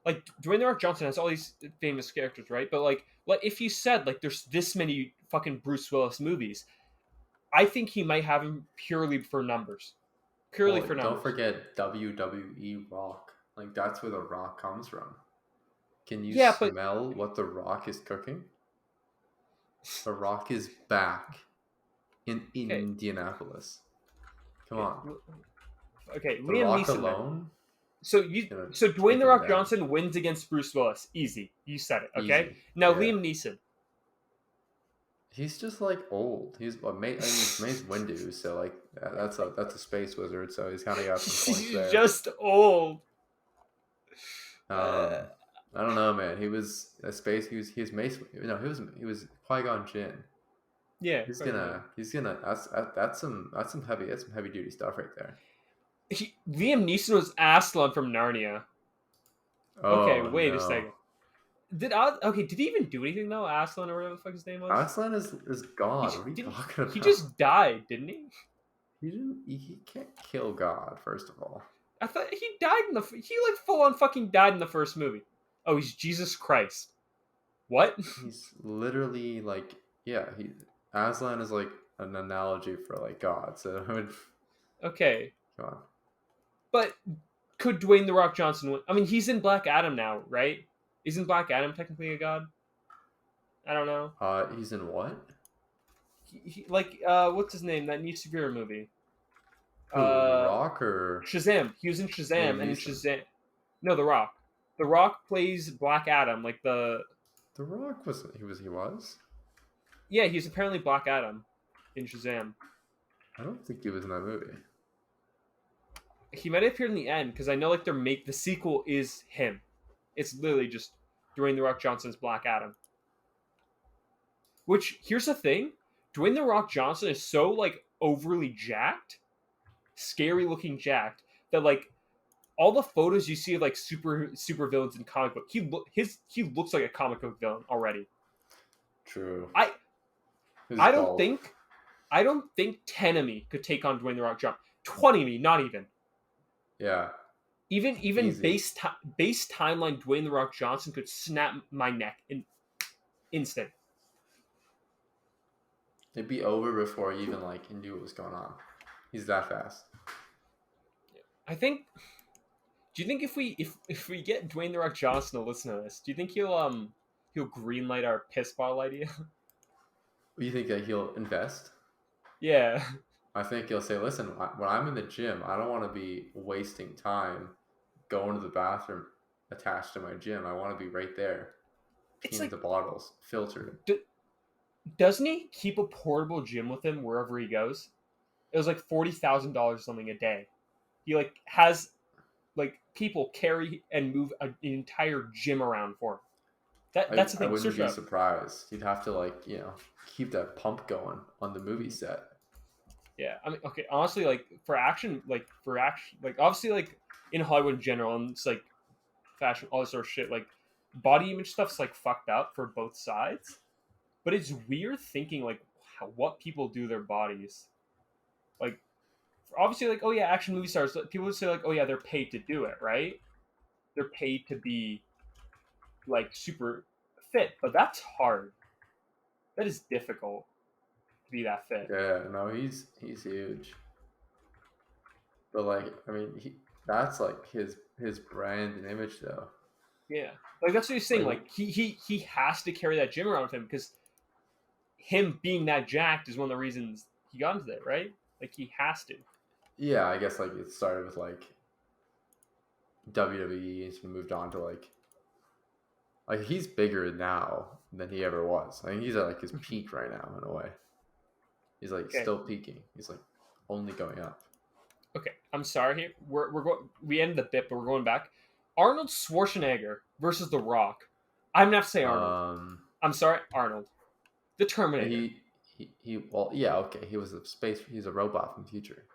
S2: like Dwayne the Rock Johnson has all these famous characters, right? But like if you said like there's this many fucking Bruce Willis movies, I think he might have him purely for numbers. Purely
S1: Well,
S2: for numbers.
S1: don't forget WWE Rock. Like that's where the Rock comes from. Can you
S2: Yeah, but
S1: smell what the Rock is cooking? The Rock is back in
S2: okay,
S1: Indianapolis. Come
S2: okay,
S1: on,
S2: okay.
S1: the
S2: Liam
S1: Rock
S2: Neeson. Then.
S1: alone.
S2: So Dwayne
S1: Take
S2: the
S1: him
S2: Rock
S1: down.
S2: Johnson wins against Bruce Willis. Easy. You said it. Okay.
S1: Easy.
S2: Now
S1: Yeah.
S2: Liam Neeson.
S1: He's just like old. He's his mate's Windu, so like that's a space wizard. So he's kind of got some points
S2: He's
S1: there.
S2: just old.
S1: I don't know, man. He was a space. He was Mace. No, he was Qui-Gon Jinn.
S2: Yeah.
S1: He's gonna. That's some heavy duty stuff right there.
S2: Liam Neeson was Aslan from Narnia. Okay,
S1: Oh
S2: wait a
S1: no.
S2: second. Did he even do anything though? Aslan or whatever the fuck his name was.
S1: Aslan is God.
S2: He,
S1: What are you
S2: didn't-
S1: talking about?
S2: he just died, didn't he?
S1: He didn't. He can't kill God. First of all.
S2: I thought he died in he like full on fucking died in the first movie. Oh, he's Jesus Christ. What?
S1: He's literally like, yeah. Aslan is like an analogy for like God. So I would.
S2: Okay,
S1: Come on.
S2: but could Dwayne the Rock Johnson win? I mean, he's in Black Adam now, right? Isn't Black Adam technically a god? I don't know.
S1: He's in what?
S2: What's his name? That new superhero movie.
S1: Who, Rock or
S2: Shazam. He was in Shazam,
S1: Liam
S2: and in
S1: Neeson?
S2: Shazam. No, The Rock. The Rock plays Black Adam, like the.
S1: The Rock was he was?
S2: Yeah, he's apparently Black Adam in Shazam.
S1: I don't think he was in that movie.
S2: He might have appeared in the end because I know like the sequel is him. It's literally just Dwayne the Rock Johnson's Black Adam. Which here's the thing, Dwayne the Rock Johnson is so like overly jacked, scary looking jacked that like all the photos you see of like super villains in comic book, he looks like a comic book villain already.
S1: True.
S2: I don't think 10 of me could take on Dwayne the Rock Johnson. 20 of me, not even.
S1: Yeah.
S2: Even
S1: Easy.
S2: base timeline, Dwayne the Rock Johnson could snap my neck in instant.
S1: It'd be over before he even like knew what was going on. He's that fast.
S2: I think. Do you think if we get Dwayne the Rock Johnson to listen to this, do you think he'll greenlight our piss bottle idea?
S1: You think that he'll invest?
S2: Yeah.
S1: I think he'll say, "Listen, when I'm in the gym, I don't want to be wasting time going to the bathroom attached to my gym. I want to be right there,
S2: It's
S1: in
S2: like
S1: the bottles, filtered."
S2: Doesn't he keep a portable gym with him wherever he goes? It was like $40,000 something a day. He like has like people carry and move an entire gym around for him. That's the thing.
S1: I wouldn't
S2: Search
S1: be
S2: up.
S1: surprised. You'd have to like keep that pump going on the movie set.
S2: Yeah, I mean, okay, honestly, like obviously, like in Hollywood in general, and it's like fashion, all this sort of shit, like body image stuff's like fucked up for both sides. But it's weird thinking like what people do to their bodies. Like, obviously, like, oh yeah, action movie stars. People would say like, oh yeah, they're paid to do it, right? They're paid to be like super fit, but that's hard. That is difficult to be that fit.
S1: Yeah, no, he's huge. But like, I mean, that's like his brand and image though.
S2: Yeah, like that's what he's saying.
S1: Like,
S2: Like he has to carry that gym around with him because him being that jacked is one of the reasons he got into there, right? Like he has to.
S1: yeah, I guess like it started with like WWE and moved on to like he's bigger now than he ever was. I think he's at like his peak right now in a way. He's like
S2: Okay,
S1: still peaking. He's like only going up.
S2: okay. I'm sorry. Here we're going. We ended the bit, but we're going back. Arnold Schwarzenegger versus The Rock. I'm gonna have to say Arnold. I'm sorry, Arnold. The Terminator.
S1: He well yeah okay he was a space he's a robot from the future.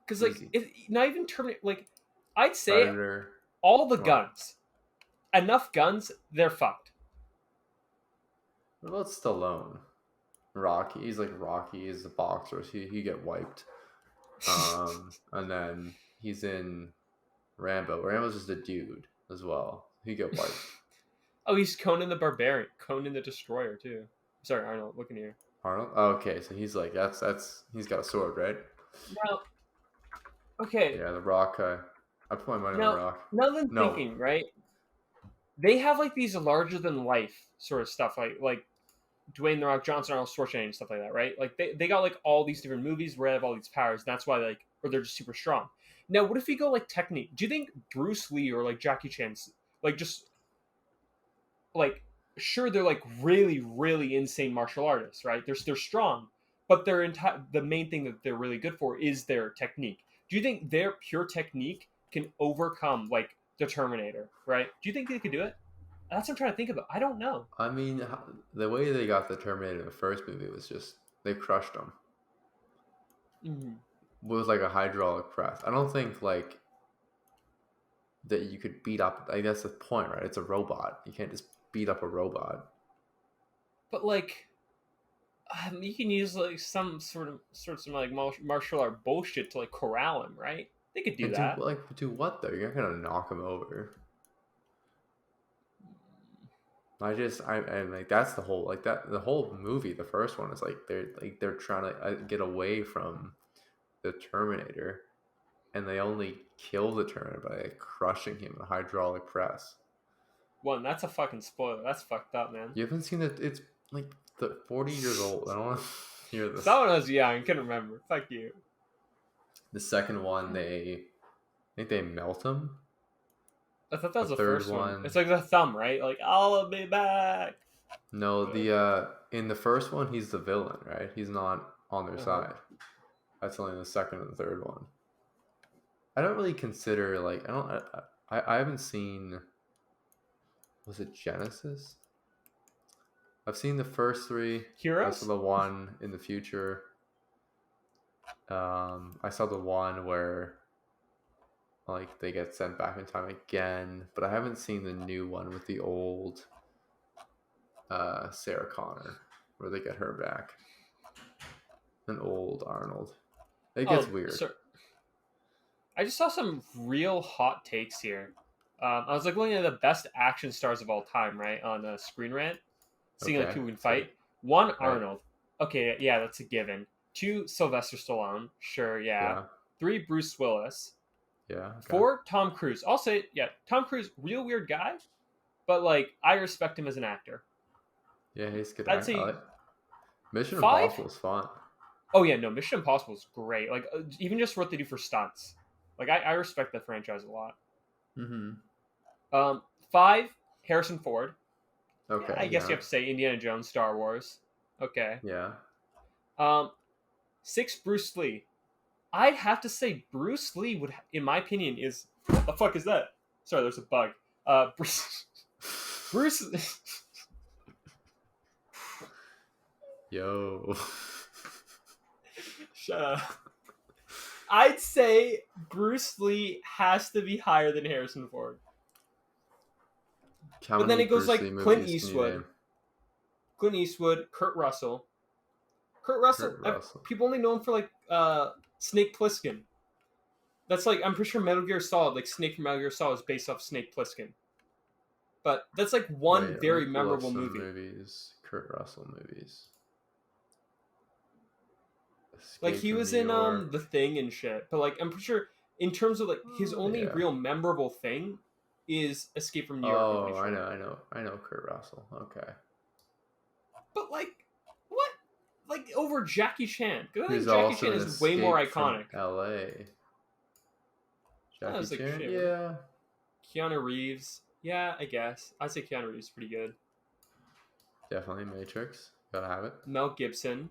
S2: Because like not even Terminator. Like I'd say
S1: Predator.
S2: all the
S1: Come on.
S2: guns, enough guns, they're fucked.
S1: What about Stallone? Rocky. He's like Rocky. He's a boxer. So he get wiped. And then he's in Rambo. Rambo's just a dude as well. He get wiped.
S2: Oh, he's Conan the Barbarian, Conan the Destroyer too. Sorry, Arnold. Looking here.
S1: Arnold. Oh, okay, so he's like that's he's got a sword, right?
S2: Now, okay.
S1: Yeah, the Rock. I put my money on the Rock.
S2: Now that I'm thinking, right? They have like these larger than life sort of stuff, like Dwayne the Rock Johnson, Arnold Schwarzenegger, and stuff like that, right? Like they got like all these different movies where they have all these powers, and that's why or they're just super strong. Now, what if we go like technique? Do you think Bruce Lee or like Jackie Chan's like just like sure they're like really really insane martial artists, right? They're strong, but the main thing that they're really good for is their technique. Do you think their pure technique can overcome like the Terminator, right? Do you think they could do it? That's what I'm trying to think about. I don't know.
S1: I mean, the way they got the Terminator in the first movie was just they crushed him.
S2: Mm-hmm.
S1: It was like a hydraulic press. I don't think like that you could beat up. I guess the point, right? It's a robot. You can't just beat up a robot.
S2: But like, you can use like some sort of like martial art bullshit to like corral him, right? They could do that.
S1: Do what though? You're not gonna knock him over. I like that's the whole like that the whole movie. The first one is like they're trying to get away from the Terminator, and they only kill the Terminator by like, crushing him in a hydraulic press.
S2: Well, that's a fucking spoiler. That's fucked up, man.
S1: You haven't seen it? It's like 40 years old. I don't want to hear this.
S2: That one was young. I couldn't remember. Fuck you.
S1: The second one, I think they melt him.
S2: I thought that was the first one. It's like the thumb, right? Like, I'll be back.
S1: No, in the first one, he's the villain, right? He's not on their side. That's only the second and the third one. I don't really consider like I haven't seen. Was it Genesis? I've seen the first three.
S2: Heroes?
S1: I saw the one in the future. I saw the one where like they get sent back in time again, but I haven't seen the new one with the old Sarah Connor, where they get her back. An old Arnold. It gets weird.
S2: I just saw some real hot takes here. I was like looking at the best action stars of all time, right, on Screen Rant, seeing like who can fight. One, right. Arnold. Okay, yeah, that's a given. Two, Sylvester Stallone. Sure, yeah. Three, Bruce Willis.
S1: Yeah. Okay.
S2: Four, Tom Cruise. I'll say, yeah, Tom Cruise, real weird guy, but like I respect him as an actor.
S1: Yeah, he's good.
S2: I'd say
S1: Mission Impossible is fun.
S2: Oh yeah, no, Mission Impossible is great. Like even just what they do for stunts. Like I respect that franchise a lot.
S1: Mm-hmm.
S2: 5, Harrison Ford.
S1: Okay.
S2: I guess you have to say Indiana Jones, Star Wars. Okay.
S1: Yeah.
S2: 6, Bruce Lee. I'd have to say Bruce Lee would, in my opinion, is what the fuck is that? Sorry, there's a bug. Bruce.
S1: Yo.
S2: Shut up. I'd say Bruce Lee has to be higher than Harrison Ford.
S1: How
S2: But then
S1: many
S2: it goes
S1: Bruce
S2: like
S1: Lee
S2: Clint
S1: movies can you
S2: Eastwood.
S1: name?
S2: Clint Eastwood, Kurt Russell. Kurt Russell,
S1: Kurt Russell.
S2: people only know him for like Snake Plissken. That's like, I'm pretty sure Metal Gear Solid, like Snake from Metal Gear Solid is based off Snake Plissken. But that's like one
S1: Wait,
S2: very
S1: let me pull up
S2: memorable
S1: some
S2: movie.
S1: movies. Kurt Russell movies.
S2: Like
S1: Escape
S2: he
S1: from
S2: was
S1: New
S2: in
S1: York.
S2: The Thing and shit. But like I'm pretty sure in terms of like his
S1: Oh,
S2: only
S1: yeah.
S2: real memorable thing is Escape from New York. I'm
S1: Oh,
S2: pretty sure.
S1: I know Kurt Russell. Okay.
S2: But like what? Like over Jackie Chan. Because I
S1: He's
S2: think Jackie
S1: also
S2: Chan
S1: in
S2: is way more
S1: Escape from
S2: iconic.
S1: L.A.
S2: That was
S1: Jackie
S2: like
S1: Chan?
S2: shit.
S1: Yeah.
S2: Keanu Reeves. Yeah, I guess. I'd say Keanu Reeves is pretty good.
S1: Definitely Matrix. Gotta have it.
S2: Mel Gibson.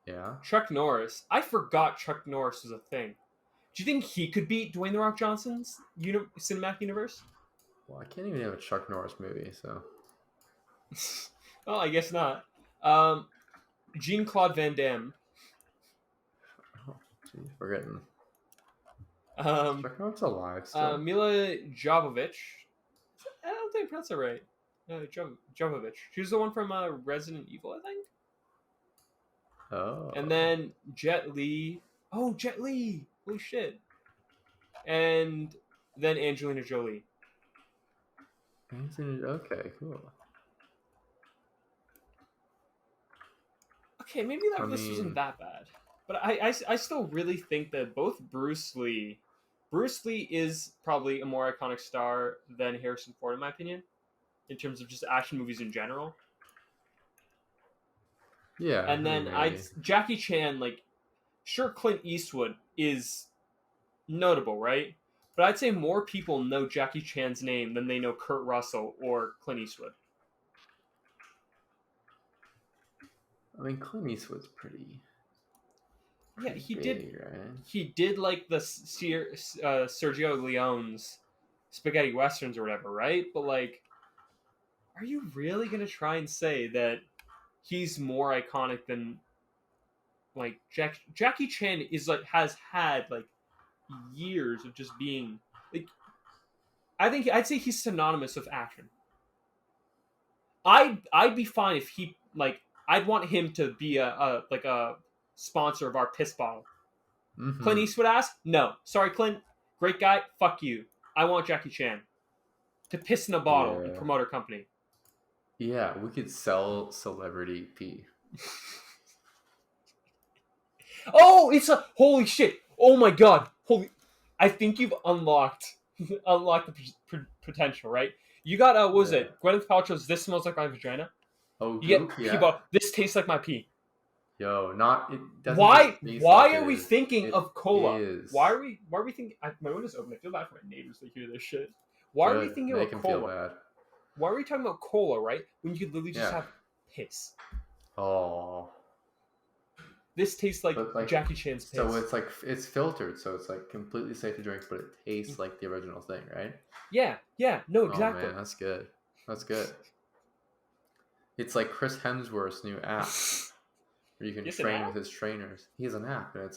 S1: Yeah.
S2: Chuck Norris. I forgot Chuck Norris was a thing. Do you think he could beat Dwayne The Rock Johnson's cinematic universe?
S1: Well, I can't even name a Chuck Norris movie, so.
S2: Well, I guess not. Jean-Claude Van Damme.
S1: Oh, geez, forgetting.
S2: Um,
S1: Chuck Norris alive still.
S2: Mila Jovovich. I don't think I pronounced that right. Jovovich. She was the one from Resident Evil, I think.
S1: Oh.
S2: And then Jet Li. Oh, Jet Li! Holy shit. And then Angelina Jolie.
S1: Okay, cool.
S2: Okay, maybe that list wasn't that bad. But I still really think that both Bruce Lee is probably a more iconic star than Harrison Ford, in my opinion, in terms of just action movies in general.
S1: Yeah.
S2: And then Jackie Chan, like, sure, Clint Eastwood is notable, right? But I'd say more people know Jackie Chan's name than they know Kurt Russell or Clint Eastwood.
S1: I mean, Clint Eastwood's pretty.
S2: Yeah, he
S1: big,
S2: did.
S1: Right?
S2: He did like the Sergio Leone's spaghetti westerns or whatever, right? But like, are you really gonna try and say that he's more iconic than like Jackie Chan is like has had like years of just being like. I'd say he's synonymous with action. I'd be fine if he like I'd want him to be a sponsor of our piss bottle.
S1: Mm-hmm.
S2: Clint Eastwood asked, no, sorry Clint, great guy, fuck you. I want Jackie Chan to piss in a bottle and promote our company.
S1: Yeah, we could sell celebrity pee.
S2: Oh, it's a holy shit! Oh my god! I think you've unlocked the potential, right? You got what was it? Gwyneth Paltrow's "This Smells Like My Vagina."
S1: Oh,
S2: you get "This Tastes Like My Pee."
S1: Yo, not it.
S2: Why
S1: Like
S2: are we thinking of cola?
S1: Is.
S2: Why are we thinking? My window's open. I feel bad for my neighbors. They hear this shit. Why are we thinking
S1: Make
S2: about
S1: him
S2: cola?
S1: Feel bad.
S2: Why are we talking about cola, right? When you could literally just have piss.
S1: Oh.
S2: This tastes like Jackie Chan's piss.
S1: So it's like it's filtered, so it's like completely safe to drink, but it tastes like the original thing, right?
S2: Yeah, no, exactly.
S1: Oh man, that's good. That's good. It's like Chris Hemsworth's new app, where you can train with his trainers. He has an app, and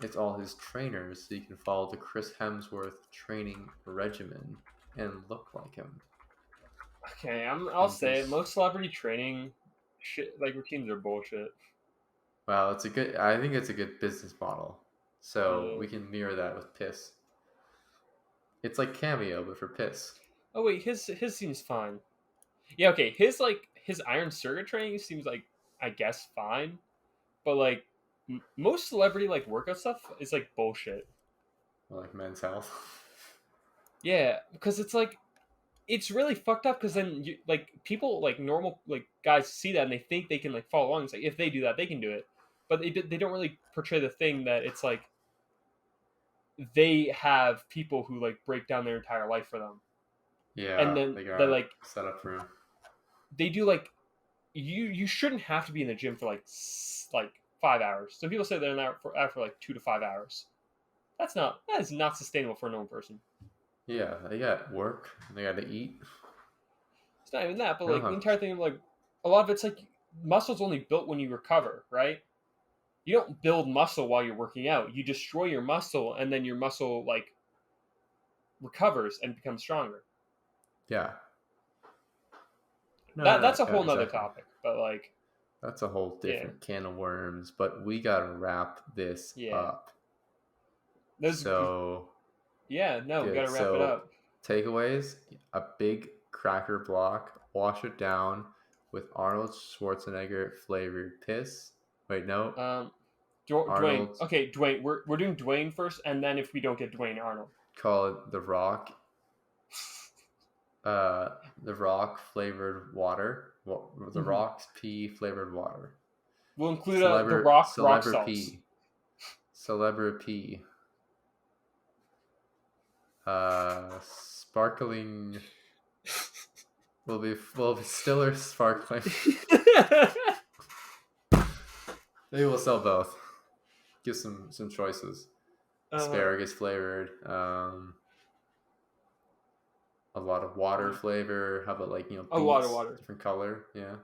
S1: it's all his trainers, so you can follow the Chris Hemsworth training regimen and look like him.
S2: Okay, I'll say it. Most celebrity training shit like routines are bullshit.
S1: Well, I think it's a good business model. So we can mirror that with piss. It's like Cameo, but for piss.
S2: Oh wait, his seems fine. Yeah, okay. His Iron Circuit training seems like I guess fine, but like most celebrity like workout stuff is like bullshit.
S1: Like Men's Health.
S2: Yeah, because it's like it's really fucked up. Because then you like people like normal like guys see that and they think they can like follow along. It's like if they do that, they can do it. But they don't really portray the thing that it's like they have people who like break down their entire life for them.
S1: Yeah,
S2: and then they like
S1: set up for.
S2: They do like you shouldn't have to be in the gym for like 5 hours. Some people say they're in there for like 2 to 5 hours. That is not sustainable for a normal person.
S1: Yeah, they got work. They got to eat.
S2: It's not even that, but like the entire thing, like a lot of it's like muscles only built when you recover, right? You don't build muscle while you're working out. You destroy your muscle, and then your muscle like recovers and becomes stronger.
S1: Yeah. No,
S2: That's a
S1: yeah,
S2: whole nother
S1: exactly.
S2: topic. But like,
S1: That's a whole
S2: yeah,
S1: different can of worms. But we gotta wrap this
S2: yeah,
S1: up.
S2: those.
S1: So
S2: Yeah, no, we
S1: good.
S2: gotta wrap it
S1: So
S2: up.
S1: takeaways: a big cracker block. Wash it down with Arnold Schwarzenegger flavored piss. Wait, no.
S2: Dwayne.
S1: Arnold.
S2: Okay, Dwayne. We're doing Dwayne first, and then if we don't get Dwayne, Arnold.
S1: Call it the Rock. The Rock flavored water. The
S2: Mhm.
S1: Rock's pee flavored water.
S2: We'll include the rock
S1: Celebra
S2: sauce.
S1: pee. Celebra pee. Sparkling will be Stiller sparkling. Maybe we'll sell both. Give some choices. Asparagus flavored. A lot of water flavor. How about like
S2: a lot of
S1: beets,
S2: water.
S1: different color? Yeah.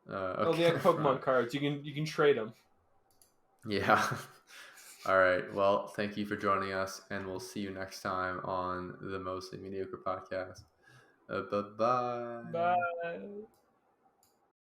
S2: Oh, they
S1: Okay.
S2: have Pokemon cards. You can trade them.
S1: Yeah. All right. Well, thank you for joining us, and we'll see you next time on the Mostly Mediocre podcast. Bye bye.
S2: Bye.